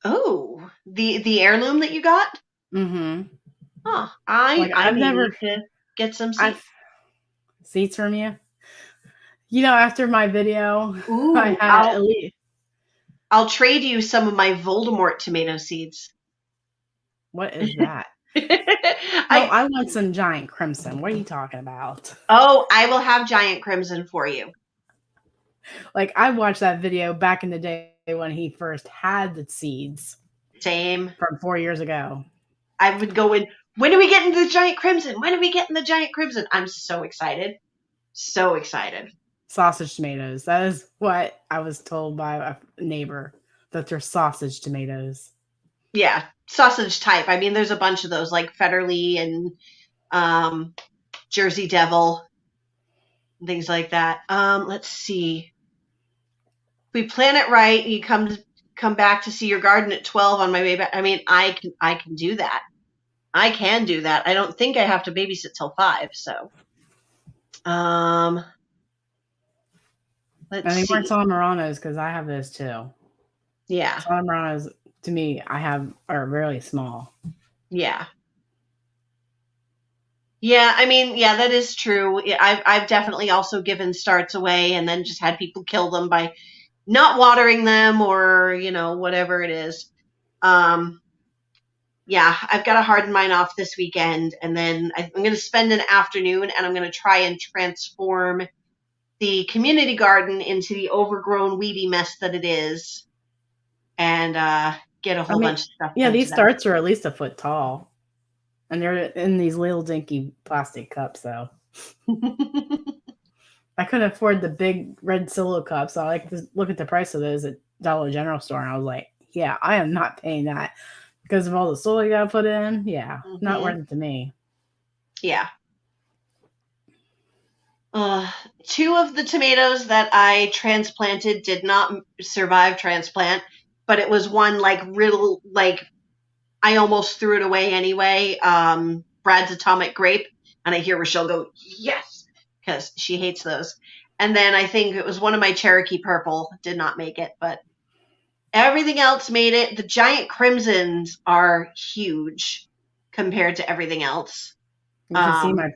oh, the heirloom that you got? Mm-hmm. Huh. Like I I've may never, need to get some seeds. I've seeds from you. You know, after my video, I Ooh, had at least. I'll trade you some of my Voldemort tomato seeds. What is that? No, I I want some giant crimson. What are you talking about? I will have giant crimson for you. Like I watched that video back in the day when he first had the seeds Same. from 4 years ago. I would go in. When are we getting the giant crimson? When are we getting the giant crimson? I'm so excited. So excited. Sausage tomatoes. That is what I was told by a neighbor, that they're sausage tomatoes. Yeah, sausage type. I mean, there's a bunch of those like Federle and um, Jersey Devil, things like that. Let's see. If we plan it right, you come back to see your garden at 12 on my way back. I mean, I can do that. I can do that. I don't think I have to babysit till 5. So, um, let's I think more see. Salamuranos because I have those too. Yeah, Salamuranos, to me, are really small. yeah. Yeah, I mean, yeah, that is true. I've definitely also given starts away and then just had people kill them by not watering them or, whatever it is. Um, yeah, I've got to harden mine off this weekend, and then I'm going to spend an afternoon and I'm going to try and transform the community garden into the overgrown weedy mess that it is, and get a I whole mean, bunch of stuff yeah, planted these out. starts are at least a foot tall, and they're in these little dinky plastic cups. Though I couldn't afford the big red solo cups, so I like to look at the price of those at Dollar General store, and I was like, yeah, I am not paying that because of all the soil you got to put in. Yeah, not Hmm. worth it to me. Yeah. Uh, 2 of the tomatoes that I transplanted did not survive transplant, but it was one like riddle, like I almost threw it away anyway. Brad's Atomic Grape, and I hear Rochelle go yes because she hates those. And then I think it was one of my Cherokee Purple did not make it, but everything else made it. The giant crimsons are huge compared to everything else. You should see Um, my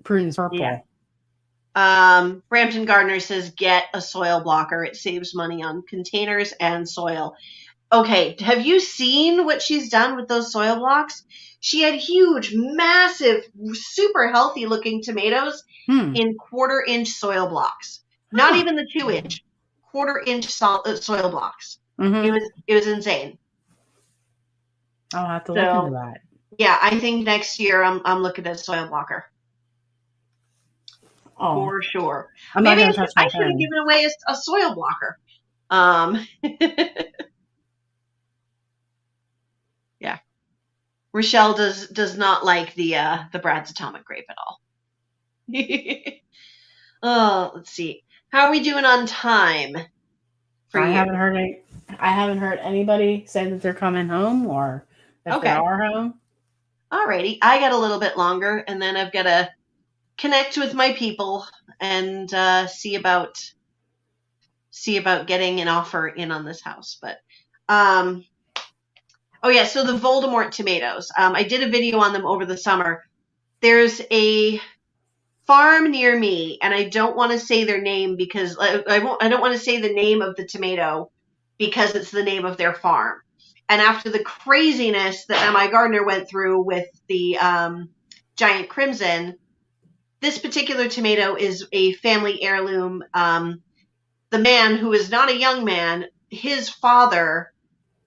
Prudence yeah. purple. Brampton Gardner says get a soil blocker. It saves money on containers and soil. Okay, have you seen what she's done with those soil blocks? She had huge, massive, super healthy looking tomatoes Hmm. in 1/4 inch soil blocks. Not Huh. even the 2 inch, 1/4 inch soil blocks. Mm-hmm. It was insane. I'll have to look into So that. yeah, I think next year I'm looking at a soil blocker Oh, for sure. I'm not Maybe gonna touch I my should have phone. given away a soil blocker. Um, yeah. Rochelle does not like the Brad's Atomic Grape at all. Oh, let's see. How are we doing on time for I you? haven't heard I haven't heard anybody say that they're coming home or if they Okay. are home. Alrighty. I got a little bit longer, and then I've got to connect with my people and see about getting an offer in on this house. But um, oh yeah. So the Voldemort tomatoes. I did a video on them over the summer. There's a farm near me, and I don't want to say their name because I won't. I don't want to say the name of the tomato because it's the name of their farm. And after the craziness that my gardener went through with the giant crimson, this particular tomato is a family heirloom. The man, who is not a young man, his father,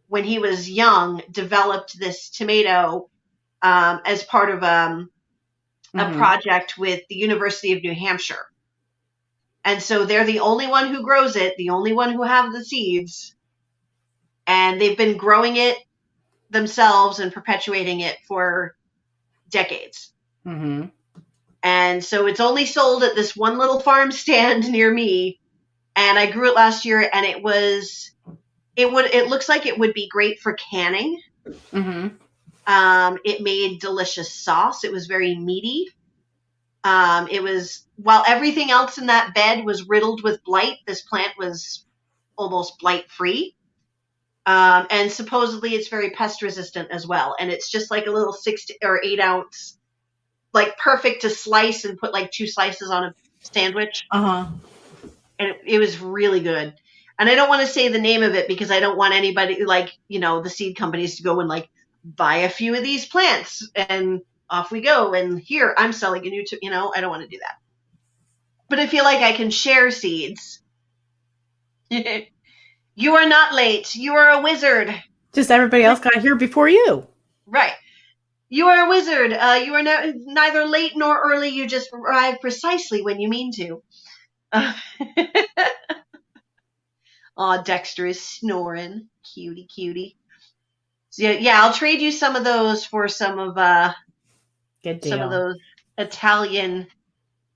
when he was young, developed this tomato as part of a Mm-hmm. project with the University of New Hampshire. And so they're the only one who grows it, the only one who have the seeds, and they've been growing it themselves and perpetuating it for decades. Mm-hmm. And so it's only sold at this one little farm stand near me. And I grew it last year, and it looks like it would be great for canning. Mm-hmm. It made delicious sauce. It was very meaty. It was, while everything else in that bed was riddled with blight, this plant was almost blight free. And supposedly it's very pest resistant as well. And it's just like a little 6 or 8 ounce, like perfect to slice and put like 2 slices on a sandwich. Uh-huh. And it was really good. And I don't want to say the name of it because I don't want anybody, like, the seed companies to go and like buy a few of these plants and off we go. And here I'm selling a new, I don't want to do that. But I feel like I can share seeds. You are not late. You are a wizard. Just everybody else got here before you. Right. You are a wizard. You are neither late nor early. You just arrive precisely when you mean to. Aw, Dexter is snoring. Cutie, cutie. So yeah, I'll trade you some of those for some of Good deal. some of those Italian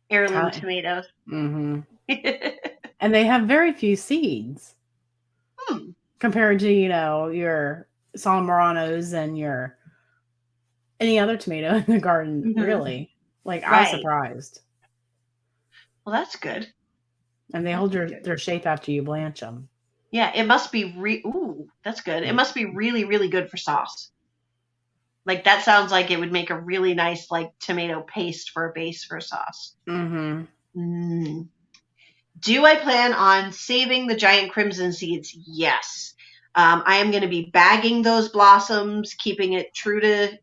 heirloom tomatoes. Mm-hmm. And they have very few seeds compared to your Salmoranos and your any other tomato in the garden. Really, like I was surprised. Well, that's good. And they hold their shape after you blanch them. Yeah, it must be ooh, that's good. It must be really, really good for sauce. Like that sounds like it would make a really nice like tomato paste for a base for a sauce. Mm-hmm. Do I plan on saving the giant crimson seeds? Yes. I am going to be bagging those blossoms, keeping it true to,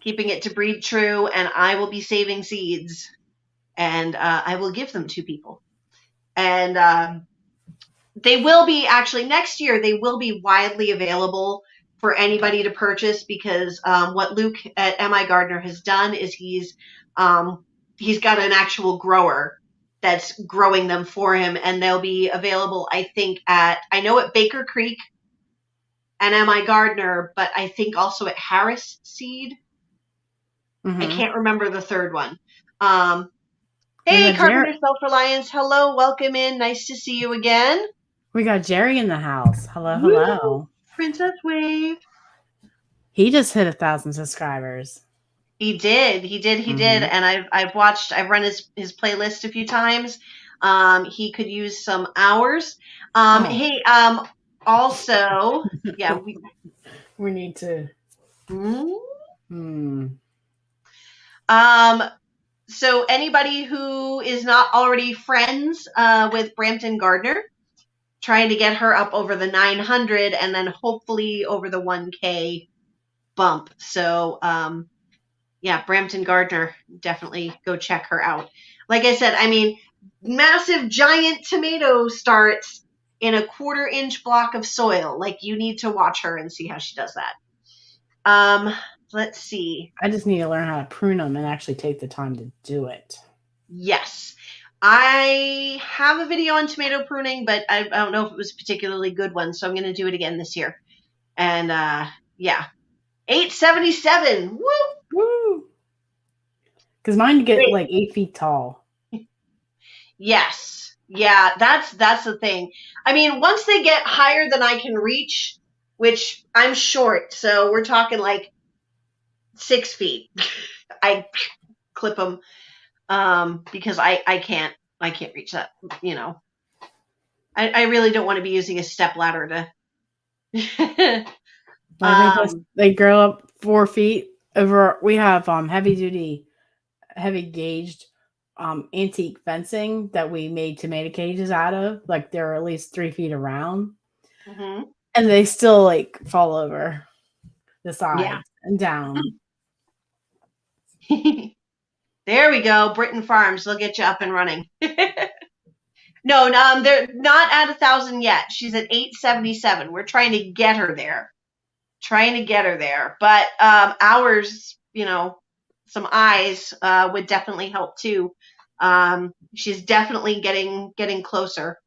keeping it to breed true, and I will be saving seeds, and I will give them to people. And they will be, actually, next year, they will be widely available for anybody to purchase because what Luke at MI Gardener has done is he's got an actual grower that's growing them for him, and they'll be available, I think, at Baker Creek and MI Gardener, but I think also at Harris Seed. Mm-hmm. I can't remember the third one. Hey, Carpenter Self-Reliance. Hello, welcome in. Nice to see you again. We got Jerry in the house. Hello, hello. Princess Wave. He just hit 1,000 subscribers. He did. And I've run his playlist a few times. He could use some hours. Hey, also, yeah, we need to. So anybody who is not already friends with Brampton Gardener, trying to get her up over the 900 and then hopefully over the 1K bump. So, yeah, Brampton Gardener, definitely go check her out. Like I said, I mean, massive giant tomato starts in a 1/4 inch block of soil. Like, you need to watch her and see how she does that. Let's see. I just need to learn how to prune them and actually take the time to do it. Yes. I have a video on tomato pruning, but I don't know if it was a particularly good one, so I'm going to do it again this year. And, yeah. 877. Woo! Woo! Because mine get like 8 feet tall. Yes. Yeah, that's the thing. I mean, once they get higher than I can reach, which I'm short, so we're talking like 6 feet. I clip them because I can't reach that, I really don't want to be using a step ladder to I think they grow up 4 feet over. We have heavy gauged antique fencing that we made tomato cages out of. Like they're at least 3 feet around, and they still like fall over the sides and down. There we go, Britain Farms. They'll get you up and running. No, they're not at 1,000 yet. She's at 877. We're trying to get her there. But ours, some eyes would definitely help too. She's definitely getting closer,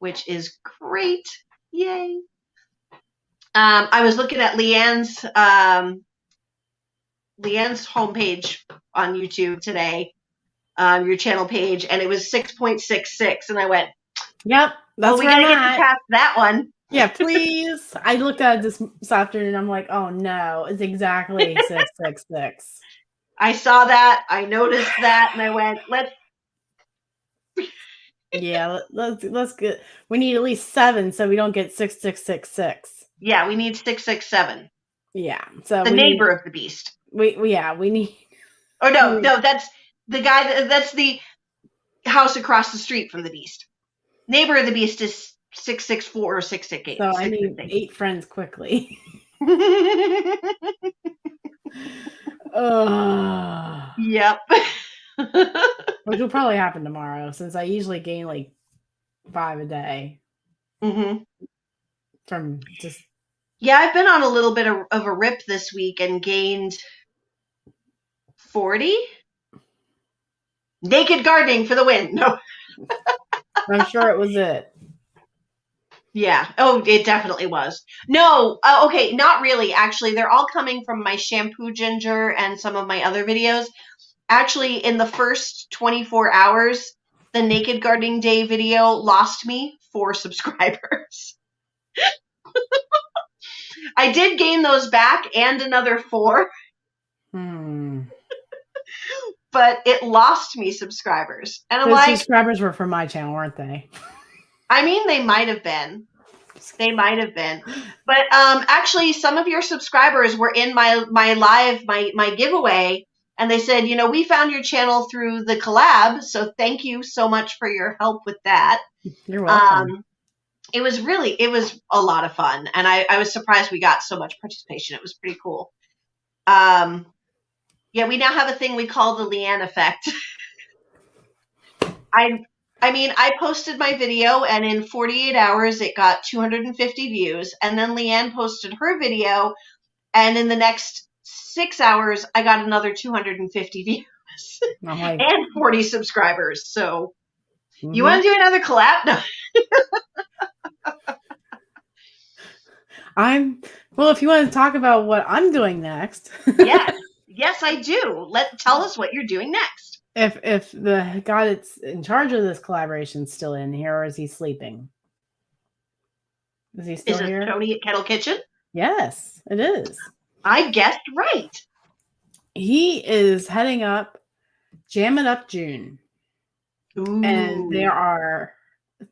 which is great. Yay. I was looking at LeAnne's homepage on YouTube today, your channel page, and it was 6.66, and I went, "Yep, that's we gotta get past that one." Yeah, please. I looked at it this afternoon. I'm like, oh no, it's exactly 666. I saw that. I noticed that, and I went, let's. Yeah, let's get. We need at least 7, so we don't get 6666. Yeah, we need 667. Yeah, so The we need neighbor of the beast. we need. Or We no, need no, that's the guy. That's the house across the street from the beast. Neighbor of the beast is 664 or 668. so I need 668. 8 friends quickly. Ugh. Yep. Which will probably happen tomorrow, since I usually gain like 5 a day hmm from just. Yeah, I've been on a little bit of a rip this week and gained 40. Naked gardening for the win. No. I'm sure it was it. Yeah. Oh, it definitely was. No. Okay. Not really. Actually, they're all coming from my shampoo ginger and some of my other videos. Actually, in the first 24 hours, the Naked Gardening Day video lost me 4 subscribers. I did gain those back and another 4, but it lost me subscribers. And I'm Those like, subscribers were from my channel, weren't they? I mean, they might have been. They might have been. But actually, some of your subscribers were in my live, my giveaway, and they said, we found your channel through the collab, so thank you so much for your help with that. You're welcome. It was a lot of fun, and I was surprised we got so much participation. It was pretty cool. Yeah, we now have a thing we call the LeAnne effect. I posted my video, and in 48 hours, it got 250 views. And then LeAnne posted her video, and in the next 6 hours, I got another 250 views and 40 subscribers. So, you want to do another collab? No. Well, if you want to talk about what I'm doing next. Yes, I do. Tell us what you're doing next. If the guy that's in charge of this collaboration is still in here, or is he sleeping? Is he still here? Is it Tony at Kettle Kitchen? Yes, it is. I guessed right. He is heading up Jam It Up June. Ooh. And there are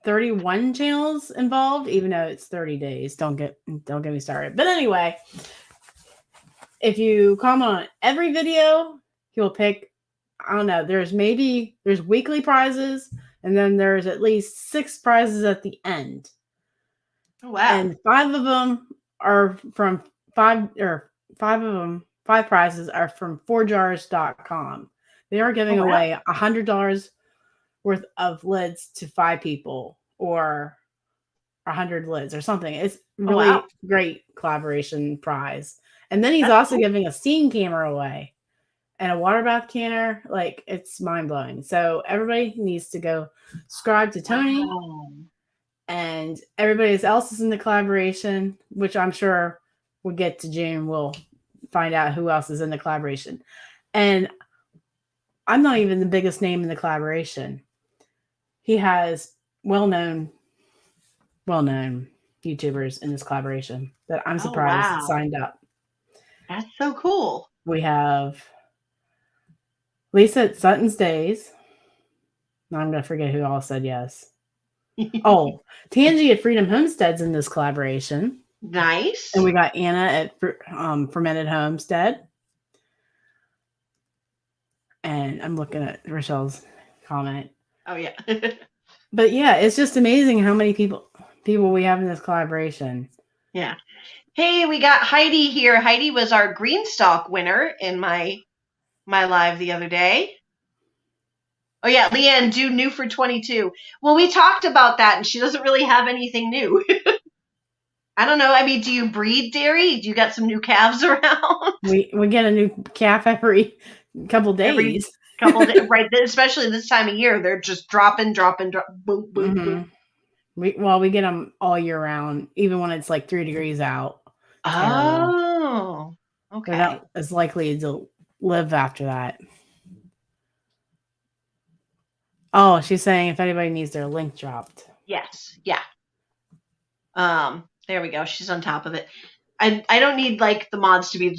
31 channels involved, even though it's 30 days. Don't get me started. But anyway, if you comment on every video, he will pick, I don't know, there's weekly prizes, and then there's at least 6 prizes at the end. Oh, wow. And 5 of them are from 5 prizes are from 4jars.com. They are giving away $100 worth of lids to 5 people, or 100 lids or something. It's really great collaboration prize. And then he's also giving a steam camera away and a water bath canner. Like, it's mind-blowing. So everybody needs to go subscribe to Tony. And everybody else is in the collaboration, which I'm sure we'll get to June. We'll find out who else is in the collaboration. And I'm not even the biggest name in the collaboration. He has well-known YouTubers in this collaboration that I'm surprised signed up. That's so cool. We have Lisa at Sutton's Days. Now I'm going to forget who all said yes. Oh, Tangi at Freedom Homestead's in this collaboration. Nice. And we got Anna at Fermented Homestead. And I'm looking at Rochelle's comment. Oh, yeah. But yeah, it's just amazing how many people we have in this collaboration. Yeah. Hey, we got Heidi here. Heidi was our Greenstalk winner in my live the other day. Oh, yeah, LeAnne, do new for 22. Well, we talked about that, and she doesn't really have anything new. I don't know. I mean, do you breed dairy? Do you got some new calves around? We get a new calf every couple days. Right? Especially this time of year, they're just dropping, boom, boom, boom. We get them all year round, even when it's like 3 degrees out. Oh, okay. They're not as likely to live after that. Oh, she's saying if anybody needs their link dropped. Yes. Yeah. There we go. She's on top of it. I don't need like the mods to be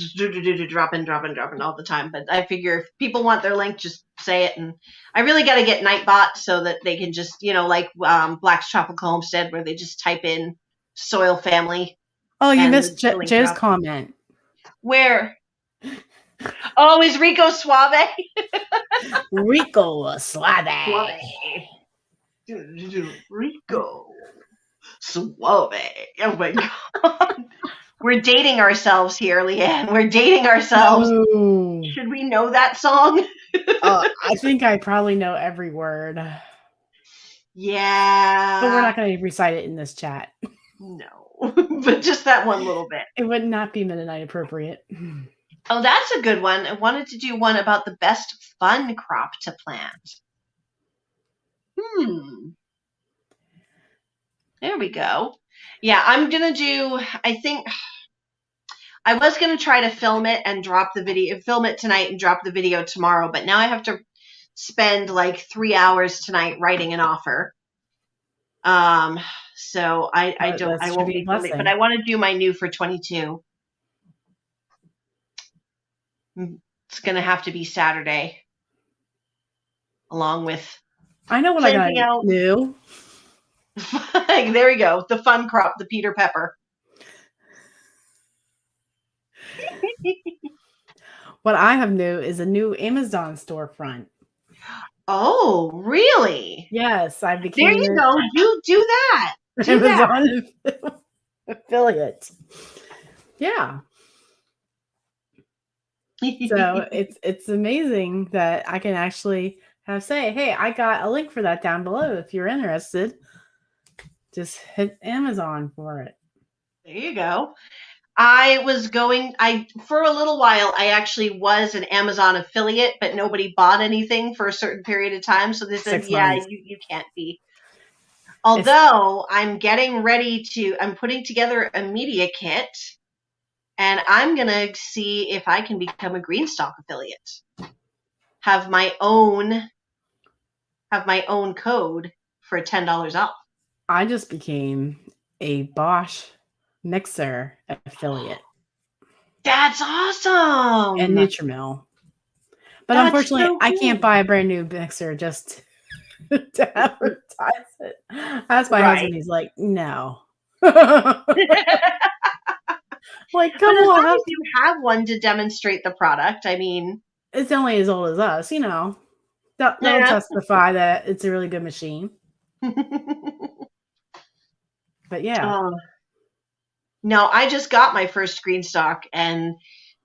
dropping all the time, but I figure if people want their link, just say it. And I really got to get Nightbot so that they can just, like Black's Tropical Homestead, where they just type in soil family Oh, you and missed the link Joe's drops. comment. Where? Oh, is Rico Suave? Rico Suave. Rico Suave. Oh my god. We're dating ourselves here, LeAnne. We're dating ourselves. No. Should we know that song? I think I probably know every word. Yeah. But we're not going to recite it in this chat. No. But just that one little bit. It would not be Mennonite appropriate. Oh, that's a good one. I wanted to do one about the best fun crop to plant. There we go. Yeah, I'm going to do, I think, I was going to try to film it and drop the video, film it tonight and drop the video tomorrow, but now I have to spend like 3 hours tonight writing an offer. So I won't be filming, but I want to do my new for 22. It's going to have to be Saturday, along with. I know what I got to do. There we go. The fun crop, the Peter Pepper. What I have new is a new Amazon storefront. Oh, really? Yes, I became. There you go. Do that. Do Amazon that. Affiliate. Yeah. So it's amazing that I can actually say, hey, I got a link for that down below. If you're interested, just hit Amazon for it. There you go. For a little while, I actually was an Amazon affiliate, but nobody bought anything for a certain period of time. So they said, you can't be. Although I'm putting together a media kit, and I'm going to see if I can become a Greenstock affiliate. Have my own code for $10 off. I just became a Bosch mixer affiliate. That's awesome. And Nutrimill. But unfortunately, I can't buy a brand new mixer just to advertise it. That's my husband. He's like, no. Like, come on. As long as you have one to demonstrate the product, I mean. It's only as old as us, They'll testify that it's a really good machine. But yeah. No, I just got my first Greenstock, and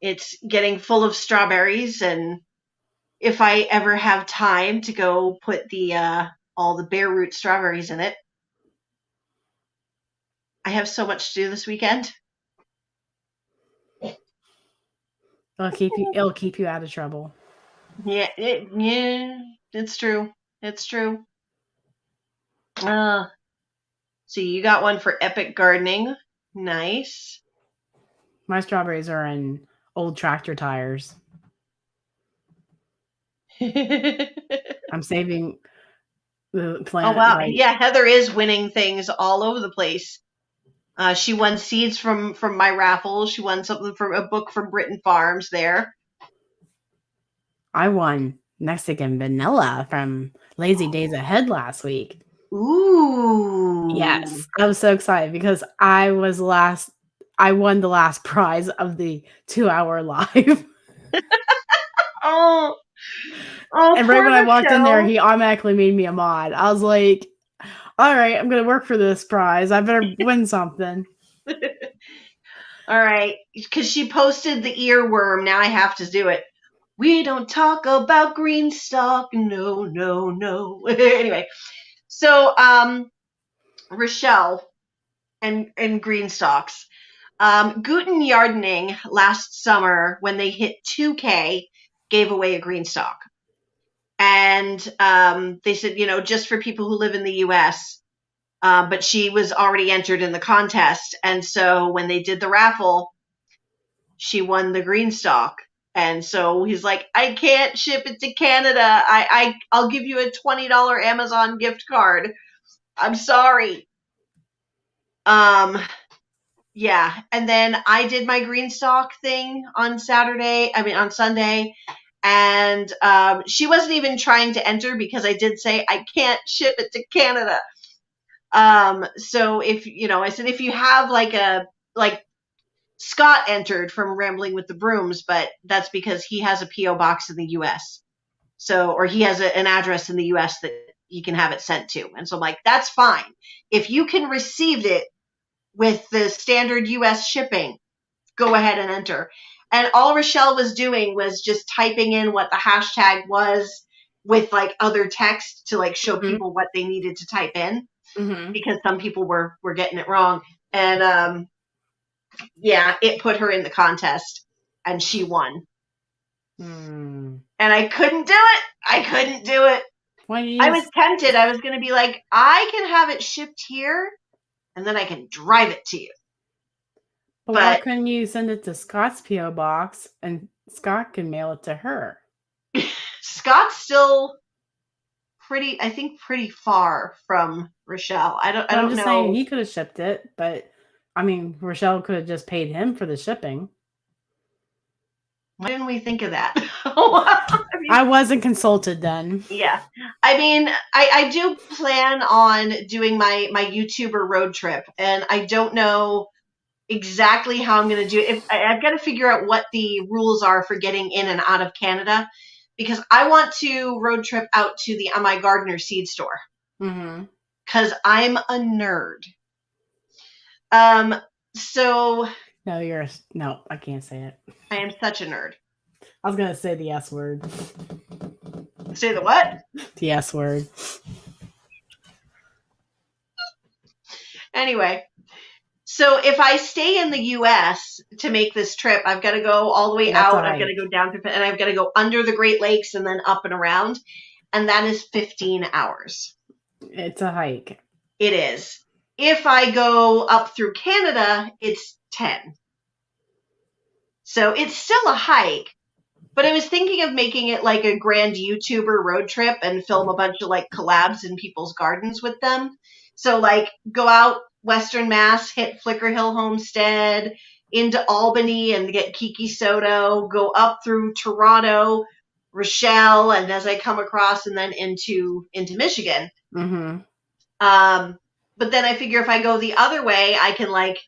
it's getting full of strawberries, and if I ever have time to go put all the bare root strawberries in it, I have so much to do this weekend. It'll keep you out of trouble. Yeah, it's true. It's true. So you got one for epic gardening. Nice. My strawberries are in old tractor tires. I'm saving the plant. Oh wow! Yeah, Heather is winning things all over the place. She won seeds from my raffle. She won something from a book from Britain Farms there. I won Mexican vanilla from Lazy Days Ahead last week. Ooh. Yes. I was so excited because I won the last prize of the 2-hour live. Oh, and right when I walked in there, he automatically made me a mod. I was like, all right, I'm going to work for this prize. I better win something. All right. Because she posted the earworm. Now I have to do it. We don't talk about Greenstock. No, no, no. Anyway. So, Rochelle and Greenstocks. Guten Gardening last summer, when they hit 2K, gave away a Greenstock. And they said, just for people who live in the U.S., but she was already entered in the contest. And so when they did the raffle, she won the Greenstock. And so he's like, I can't ship it to Canada. I'll give you a $20 Amazon gift card. I'm sorry. Yeah, and then I did my green stalk thing on Sunday, and she wasn't even trying to enter because I did say I can't ship it to Canada. So if I said if you have like Scott entered from Rambling with the Brooms, but that's because he has a PO box in the U.S. Or he has an address in the U.S. that he can have it sent to, and so I'm like, that's fine if you can receive it with the standard U.S. shipping. Go ahead and enter. And all Rochelle was doing was just typing in what the hashtag was with like other text to like show Mm-hmm. people what they needed to type in, Mm-hmm. because some people were getting it wrong. And yeah, it put her in the contest and she won. Mm. And I couldn't do it. I couldn't do it. Why did I you? was tempted. I was going to be like, I can have it shipped here and then I can drive it to you. But why But couldn't you send it to Scott's PO box and Scott can mail it to her? Scott's still pretty far from Rochelle. I But I'm don't just saying know. he could have shipped it, but I mean Rochelle could have just paid him for the shipping. Why didn't we think of that? I wasn't consulted then. Yeah. I mean, I do plan on doing my YouTuber road trip, and I don't know exactly how I'm going to do it. I've got to figure out what the rules are for getting in and out of Canada, because I want to road trip out to the My Gardener seed store, Mm-hmm. because I'm a nerd. Um, so No, I can't say it. I am such a nerd. I was gonna say the S word. Say the what? The S word. Anyway, so if I stay in the U.S. to make this trip, I've got to go all the way That's a out. I've got to hike. go down to, and I've got to go under the Great Lakes and then up and around, and that is 15 hours. It's a hike. It is. If I go up through Canada, it's 10. So it's still a hike, but I was thinking of making it like a grand YouTuber road trip and film a bunch of like collabs in people's gardens with them. So like go out Western Mass, hit Flickr Hill Homestead, into Albany and get Kiki Soto, go up through Toronto, Rochelle, and as I come across and then into Michigan. Mm-hmm. But then I figure if I go the other way, I can like,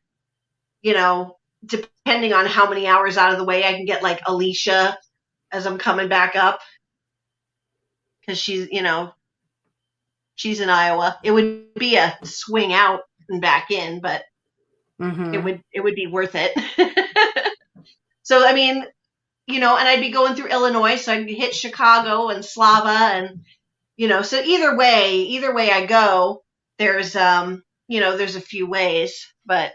depending on how many hours out of the way, I can get like Alicia as I'm coming back up, because she's in Iowa. It would be a swing out and back in, but Mm-hmm. it would be worth it. So I mean, and I'd be going through Illinois, so I'd hit Chicago and Slava, and so either way I go, there's there's a few ways, but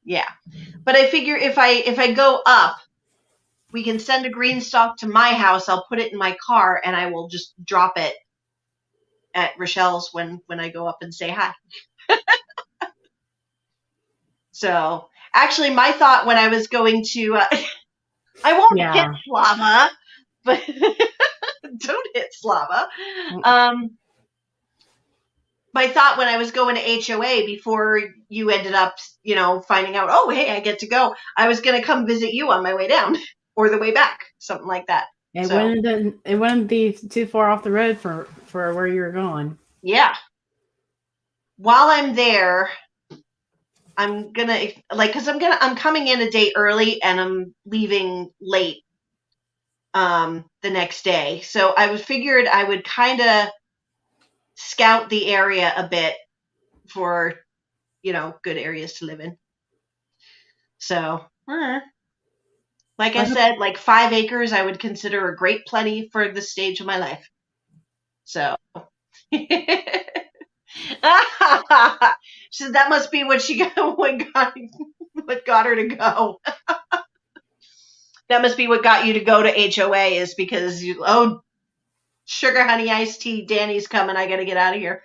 yeah. But I figure if I go up, we can send a green stalk to my house. I'll put it in my car and I will just drop it at Rochelle's when I go up and say hi. So actually, my thought when I was going to, I won't hit Yeah. Slava, but don't hit Slava. My thought when I was going to HOA before you ended up, finding out, oh, hey, I get to go, I was going to come visit you on my way down or the way back, something like that. It wouldn't be too far off the road for where you were going. Yeah. While I'm there, I'm gonna because I'm coming in a day early and I'm leaving late the next day. So I figured I would kind of scout the area a bit for good areas to live in. So like I said, like 5 acres I would consider a great plenty for this stage of my life. So so that must be what she got what got her to go. That must be what got you to go to HOA, is because sugar honey iced tea, Danny's coming, I gotta get out of here.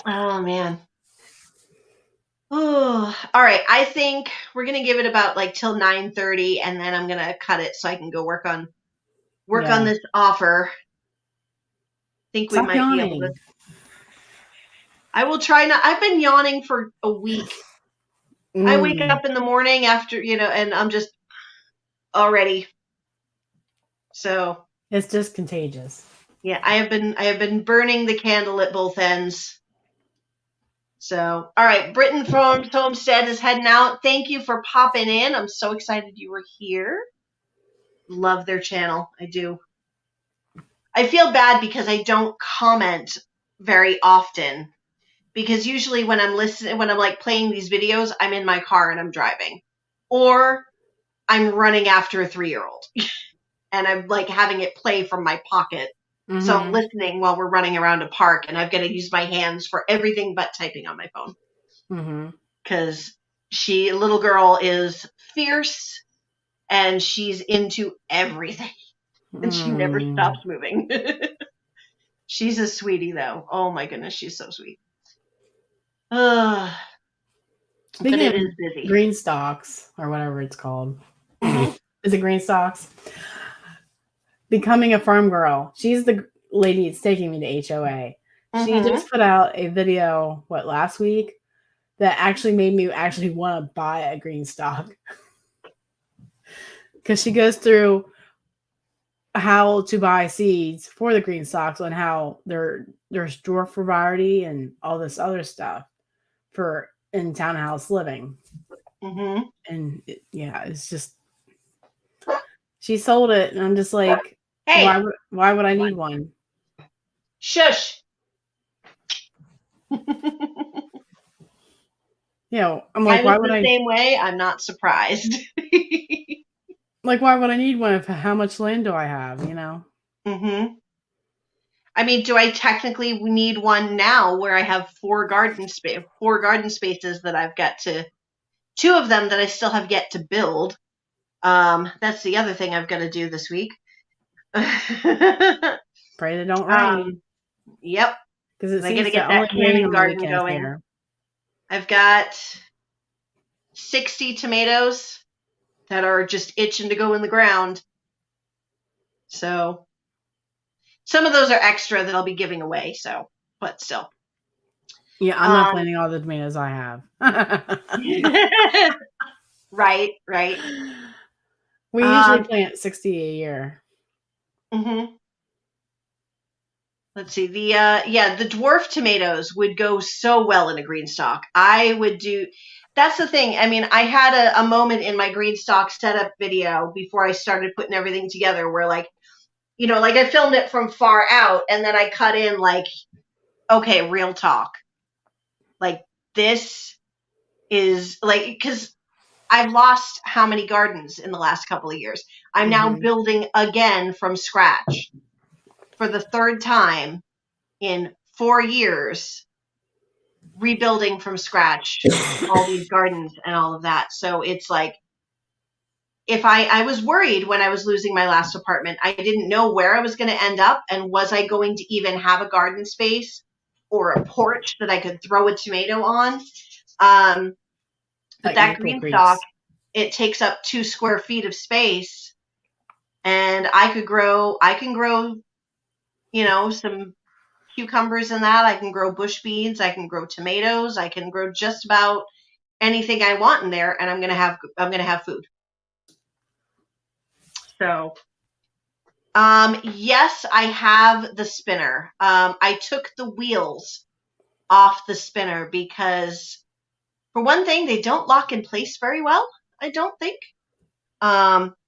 Oh man. Oh, all right. I think we're gonna give it about like till 9:30, and then I'm gonna cut it so I can go work on this offer. I think we Stop might be able to. yawning. I will try not. I've been yawning for a week. I wake Mm, up in the morning after, and I'm just already. So, it's just contagious. yeah, I have been burning the candle at both ends. So, all right, Britain from Homestead is heading out. Thank you for popping in. I'm so excited you were here. Love their channel. I do. I feel bad because I don't comment very often because usually when I'm like playing these videos, I'm in my car and I'm driving, or I'm running after a 3-year-old and I'm like having it play from my pocket. So I'm Mm-hmm. listening while we're running around a park, and I've got to use my hands for everything but typing on my phone Mm-hmm. because little girl is fierce and she's into everything and she never Mm. stops moving. She's a sweetie though. Oh my goodness, she's so sweet. But Speaking it of is busy. green stalks or whatever it's called, Hmm. is it green stalks? Becoming a farm girl. She's the lady that's taking me to HOA. She Hmm. just put out a video, last week, that actually made me actually want to buy a green stalk because she goes through how to buy seeds for the green stalks and how there's dwarf variety and all this other stuff for in townhouse living. Hmm. And it's just she sold it, and I'm just like, Hey, why would I come need on. one? Shush. I'm I like, was why would the I same way. I'm not surprised. why would I need one if how much land do I have? Hmm. I mean, do I technically need one now where I have four garden spaces that I've got to two of them that I still have yet to build. That's the other thing I've got to do this week. Pray that don't um, rain yep, because it and I got seems to to get only that rain canning on the garden weekends going. here. I've got 60 tomatoes that are just itching to go in the ground. So some of those are extra that I'll be giving away. So, but still. Yeah, I'm not Um, planting all the tomatoes I have. right, right. We usually Um, plant 60 a year. mhm. Let's see. The dwarf tomatoes would go so well in a green stalk. I would do. That's the thing. I mean, I had a moment in my green stalk setup video before I started putting everything together where like I filmed it from far out and then I cut in like, okay, real talk. Like this is like because I've lost how many gardens in the last couple of years. I'm now Hmm. building again from scratch for the third time in 4 years, rebuilding from scratch all these gardens and all of that. So it's like if I was worried when I was losing my last apartment, I didn't know where I was going to end up and was I going to even have a garden space or a porch that I could throw a tomato on. Um, but Like that Maple green stalk, Creeks. it takes up 2 square feet of space, and I can grow some cucumbers in that. I can grow bush beans. I can grow tomatoes. I can grow just about anything I want in there, and I'm gonna have food. So, yes, I have the spinner. I took the wheels off the spinner because, for one thing, they don't lock in place very well. I don't think.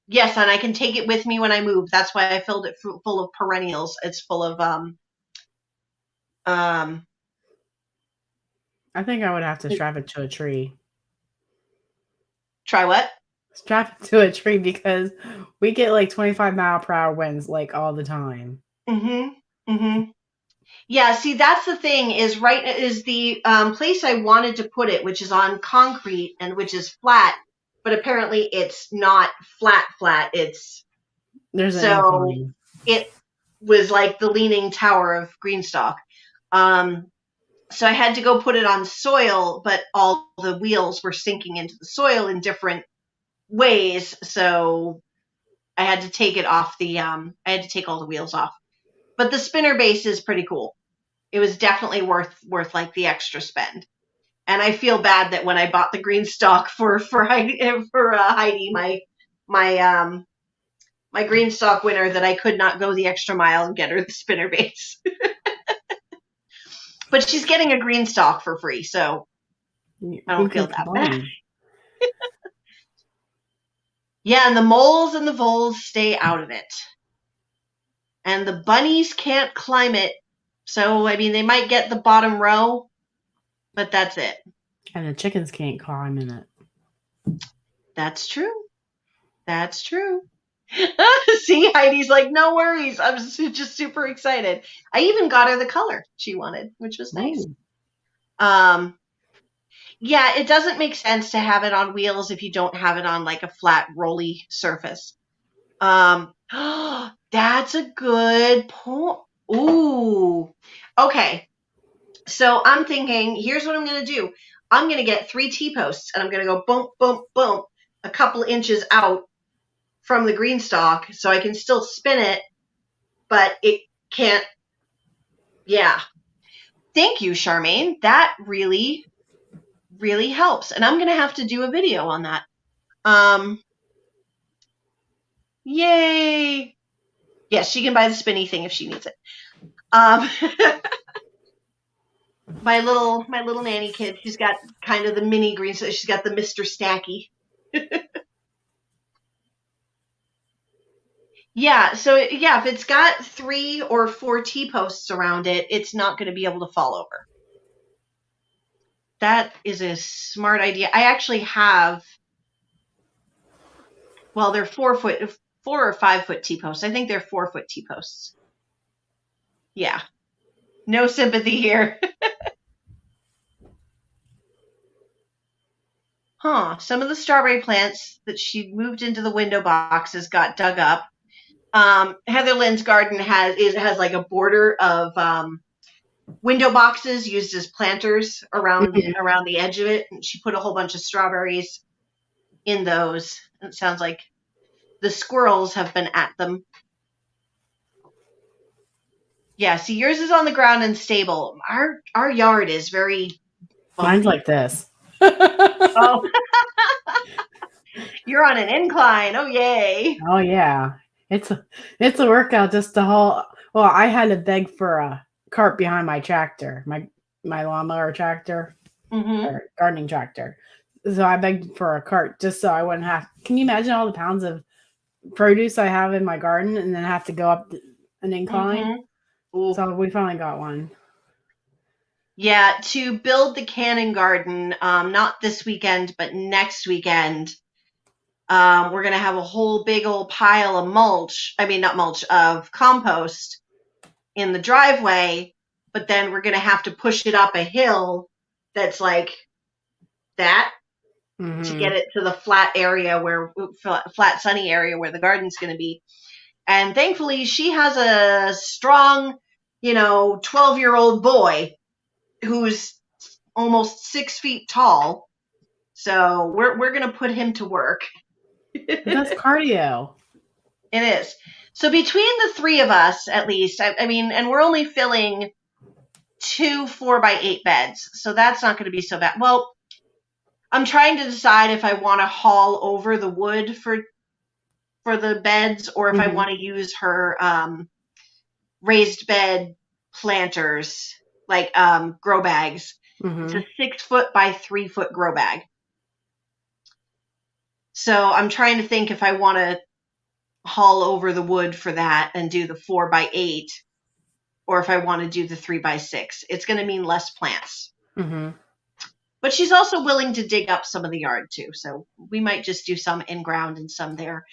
Yes, and I can take it with me when I move. That's why I filled it full of perennials. It's full of um. I think I would have to strap it to a tree. Try what? Strap it to a tree because we get like 25-mile-per-hour winds like all the time. Mm-hmm. Mm-hmm. Yeah, see, that's the thing is the place I wanted to put it, which is on concrete and which is flat, but apparently it's not flat flat. It's There's an so incline. it was like the leaning tower of Greenstock. Um, so I had to go put it on soil, but all the wheels were sinking into the soil in different ways, so I had to take it off I had to take all the wheels off. But the spinner base is pretty cool. it was definitely worth like the extra spend. And I feel bad that when I bought the green stalk for Heidi, my green stalk winner, that I could not go the extra mile and get her the spinner baits. But she's getting a green stalk for free, so I Who don't can feel that bad. complain? Yeah, and the moles and the voles stay out of it. And the bunnies can't climb it. So, I mean, they might get the bottom row, but that's it. And the chickens can't climb in it. That's true. That's true. See, Heidi's like, no worries. I'm just super excited. I even got her the color she wanted, which was nice. Ooh. Yeah, it doesn't make sense to have it on wheels if you don't have it on like a flat, rolly surface. That's a good point. Ooh. Okay. So I'm thinking, here's what I'm going to do. I'm going to get 3 T-posts, and I'm going to go boom, boom, boom, a couple inches out from the green stalk, so I can still spin it, but it can't. Yeah. Thank you, Charmaine. That really, really helps. And I'm going to have to do a video on that. Yay. Yes, she can buy the spinny thing if she needs it. My little nanny kid, she's got kind of the mini green, so she's got the Mr. Stacky. Yeah, so yeah, if it's got 3 or 4 T-posts around it, it's not going to be able to fall over. That is a smart idea. I actually have, well, they're 4 or 5 foot T-posts. I think they're 4 foot T-posts. Yeah. No sympathy here. Some of the strawberry plants that she moved into the window boxes got dug up. Heather Lynn's garden has like a border of window boxes used as planters around the edge of it, and she put a whole bunch of strawberries in those. It sounds like the squirrels have been at them. Yeah, see, yours is on the ground and stable. Our yard is very bumpy. Mine's like this. Oh, you're on an incline. Oh, yay. Oh yeah, it's a workout just to haul. Well, I had to beg for a cart behind my tractor, my lawnmower tractor, or gardening tractor. So I begged for a cart just so I wouldn't have. Can you imagine all the pounds of produce I have in my garden and then have to go up an incline? So we finally got one. Yeah, to build the cannon garden, not this weekend, but next weekend, we're going to have a whole big old pile of of compost in the driveway, but then we're going to have to push it up a hill that's like that to get it to the flat sunny area where the garden's going to be. And thankfully, she has a strong, 12-year-old boy who's almost 6 feet tall. So we're going to put him to work. That's cardio. It is. So between the 3 of us, at least, I mean, and we're only filling 2 4x8 beds, so that's not going to be so bad. Well, I'm trying to decide if I want to haul over the wood for the beds, or if I want to use her raised bed planters, like grow bags. It's a 6 foot by 3 foot grow bag. So I'm trying to think if I want to haul over the wood for that and do the 4x8, or if I want to do the 3x6. It's going to mean less plants. But she's also willing to dig up some of the yard too. So we might just do some in ground and some there.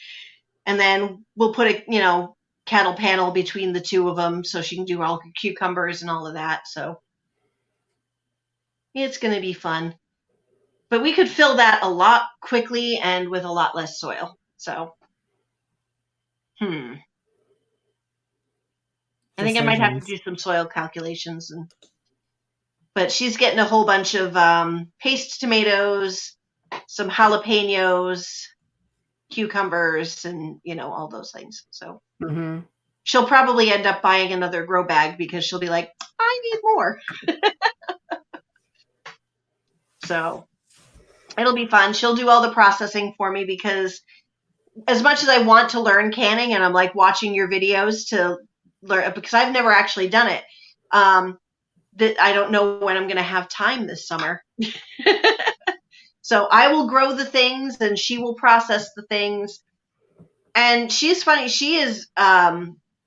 And then we'll put a, cattle panel between the 2 of them so she can do all her cucumbers and all of that. So it's going to be fun. But we could fill that a lot quickly and with a lot less soil. So, I think I might have to do some soil calculations. But she's getting a whole bunch of paste tomatoes, some jalapenos, cucumbers, and all those things. So she'll probably end up buying another grow bag because she'll be like, I need more. So it'll be fun. She'll do all the processing for me because as much as I want to learn canning and I'm like watching your videos to learn, because I've never actually done it, that I don't know when I'm going to have time this summer. So I will grow the things and she will process the things. And she's funny. She is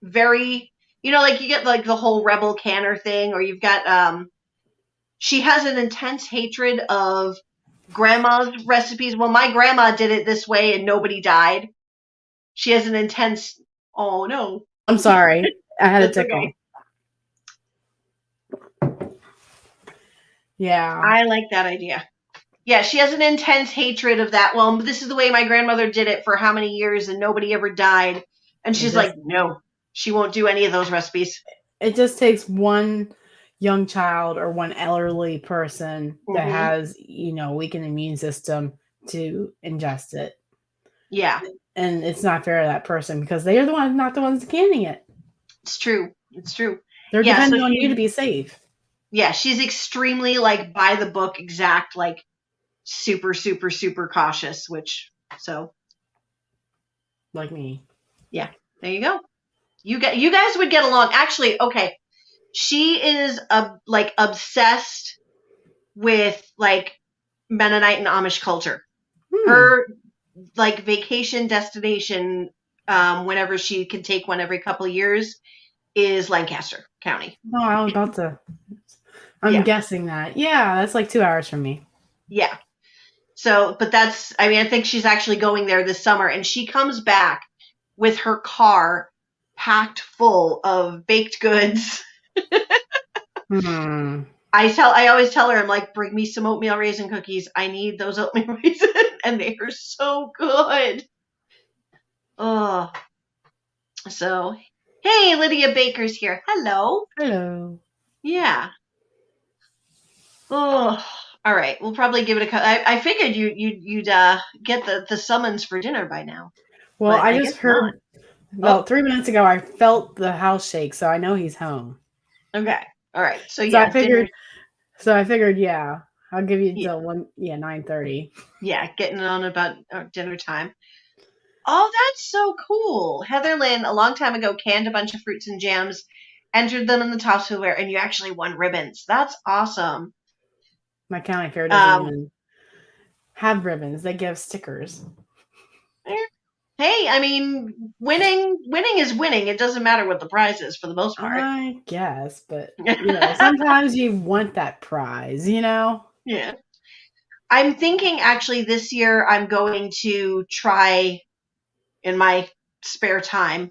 very, like you get like the whole rebel canner thing, or you've got, she has an intense hatred of grandma's recipes. Well, my grandma did it this way and nobody died. She has an intense, oh no. I'm sorry. I had a That's tickle. okay. Yeah. I like that idea. Yeah, she has an intense hatred of that. Well, this is the way my grandmother did it for how many years and nobody ever died. And she's like, no, she won't do any of those recipes. It just takes one young child or one elderly person that has, weakened immune system to ingest it. Yeah. And it's not fair to that person because they are the ones, not the ones canning it. It's true. It's true. They're depending on you to be safe. Yeah, she's extremely like by the book exact, like super, super, super cautious, so. Like me. Yeah, there you go. You guys would get along. Actually, okay. She is like obsessed with like Mennonite and Amish culture. Her like vacation destination, whenever she can take one every couple of years, is Lancaster County. Oh, I was about to. I'm guessing that. Yeah, that's like 2 hours from me. Yeah. So, but I think she's actually going there this summer, and she comes back with her car packed full of baked goods. I always tell her, I'm like, bring me some oatmeal raisin cookies. I need those oatmeal raisin, and they are so good. Oh, so hey, Lydia Baker's here. Hello. Hello. Yeah. Oh, all right. We'll probably give it a cut. I figured you'd get the summons for dinner by now. Well, I just heard about 3 minutes ago. I felt the house shake, so I know he's home. Okay. All right. So yeah, I figured, yeah, I'll give you till 9:30. Yeah, getting on about dinner time. Oh, that's so cool. Heather Lynn, a long time ago, canned a bunch of fruits and jams, entered them in the Topsware, and you actually won ribbons. That's awesome. My county fair doesn't even have ribbons. They give stickers. Hey, I mean, winning is winning. It doesn't matter what the prize is for the most part. I guess, but sometimes you want that prize, Yeah. I'm thinking actually this year I'm going to try in my spare time.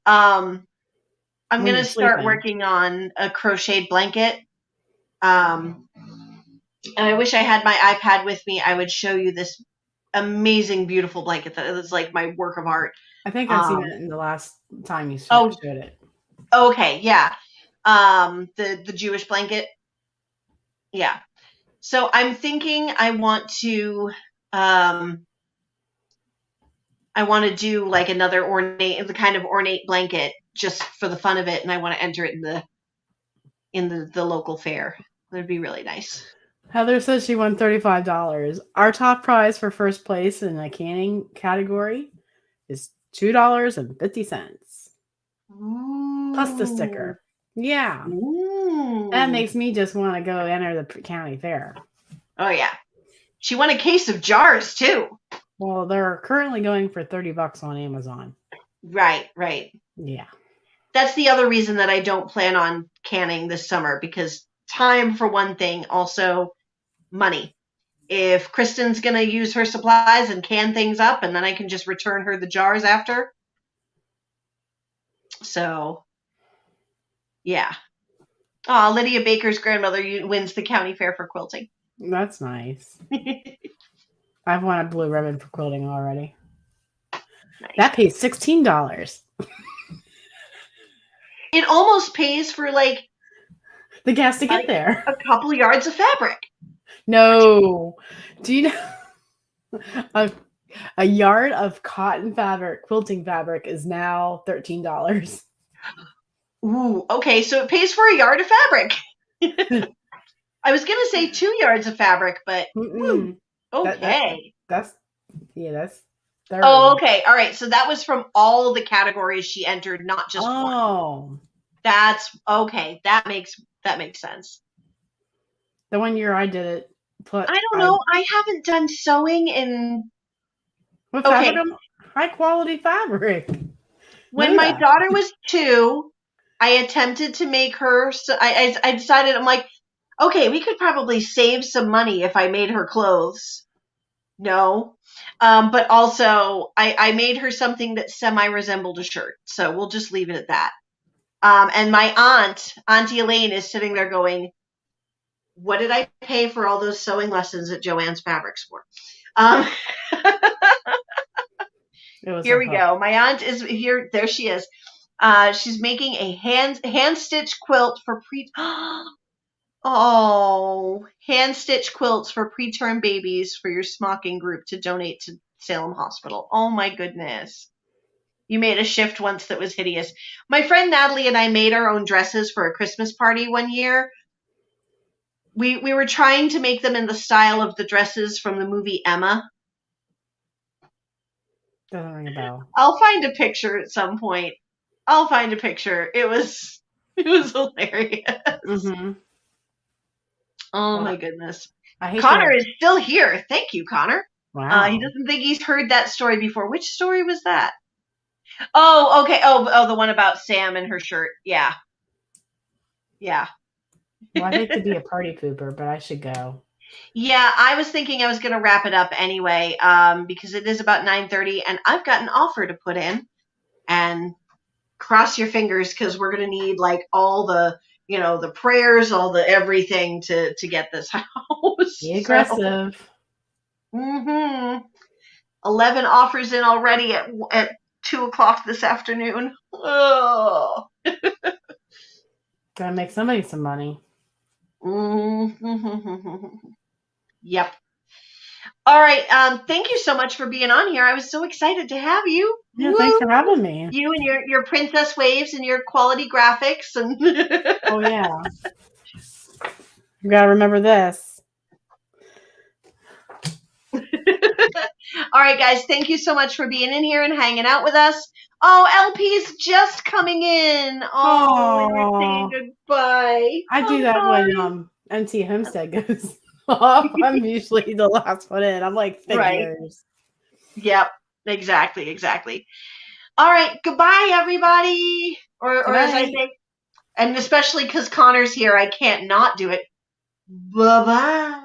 I'm going to start working on a crocheted blanket. And I wish I had my iPad with me. I would show you this amazing, beautiful blanket that is like my work of art. I think I've seen it in the last time you showed it. Okay, yeah. The Jewish blanket. Yeah. So I'm thinking I want to do like another ornate blanket just for the fun of it, and I want to enter it in the local fair. That'd be really nice. Heather says she won $35. Our top prize for first place in the canning category is $2.50. Plus the sticker. Yeah. Ooh. That makes me just want to go enter the county fair. Oh, yeah. She won a case of jars, too. Well, they're currently going for $30 on Amazon. Right. Yeah. That's the other reason that I don't plan on canning this summer, because time for one thing, also money. If Kristen's going to use her supplies and can things up, and then I can just return her the jars after. So, yeah. Oh, Lydia Baker's grandmother wins the county fair for quilting. That's nice. I've won a blue ribbon for quilting already. Nice. That pays $16. It almost pays for like the gas to get there. A couple yards of fabric. No. Do you know? A yard of cotton fabric, quilting fabric, is now $13. Ooh, okay, so it pays for a yard of fabric. I was gonna say 2 yards of fabric, but woo, That that okay. that's that's Oh, 30. okay, all right. So that was from all the categories she entered, not just one. Oh, That's okay. That makes sense. the one year I did it, put I don't I know. I haven't done sewing in. with fabric, Okay, high quality fabric. when Know my that. daughter was 2, I attempted to make her. So I decided I'm like, okay, we could probably save some money if I made her clothes. No, but also I made her something that semi resembled a shirt. So we'll just leave it at that. And my Auntie Elaine, is sitting there going, "What did I pay for all those sewing lessons at Joann's Fabrics for?" Um, It was Here a we hook. go. My aunt is here. There she is. She's making a hand stitch quilt for pre. Oh, hand stitch quilts for preterm babies for your smocking group to donate to Salem Hospital. Oh my goodness. You made a shift once that was hideous. My friend Natalie and I made our own dresses for a Christmas party one year. We were trying to make them in the style of the dresses from the movie Emma. Doesn't ring a bell. I'll find a picture at some point. I'll find a picture. It was hilarious. Mm-hmm. Oh my Well, goodness. I hate Connor to. is still here. Thank you, Connor. He Wow. doesn't think he's heard that story before. Which story was that? Oh, okay. Oh, the one about Sam and her shirt. Yeah. Yeah. Well, I hate to be a party pooper, but I should go. Yeah, I was thinking I was going to wrap it up anyway, because it is about 9:30 and I've got an offer to put in, and cross your fingers because we're going to need like all the prayers, all the everything to get this house. Be So, aggressive. 11 offers in already at 2 o'clock this afternoon. Oh. Gotta make somebody some money. Yep. All right. Thank you so much for being on here. I was so excited to have you. Yeah, thanks Woo! for having me. You and your princess waves and your quality graphics and. Oh yeah. You gotta remember this. All right, guys. Thank you so much for being in here and hanging out with us. Oh, LP's just coming in. Oh, and you're saying Oh, goodbye. I do I'm that when sorry. MT Homestead goes off. I'm usually the last one in. I'm like Right. figures. Yep. Exactly. All right. Goodbye, everybody. Good Or as I night. say, and especially because Connor's here, I can't not do it. Bye bye.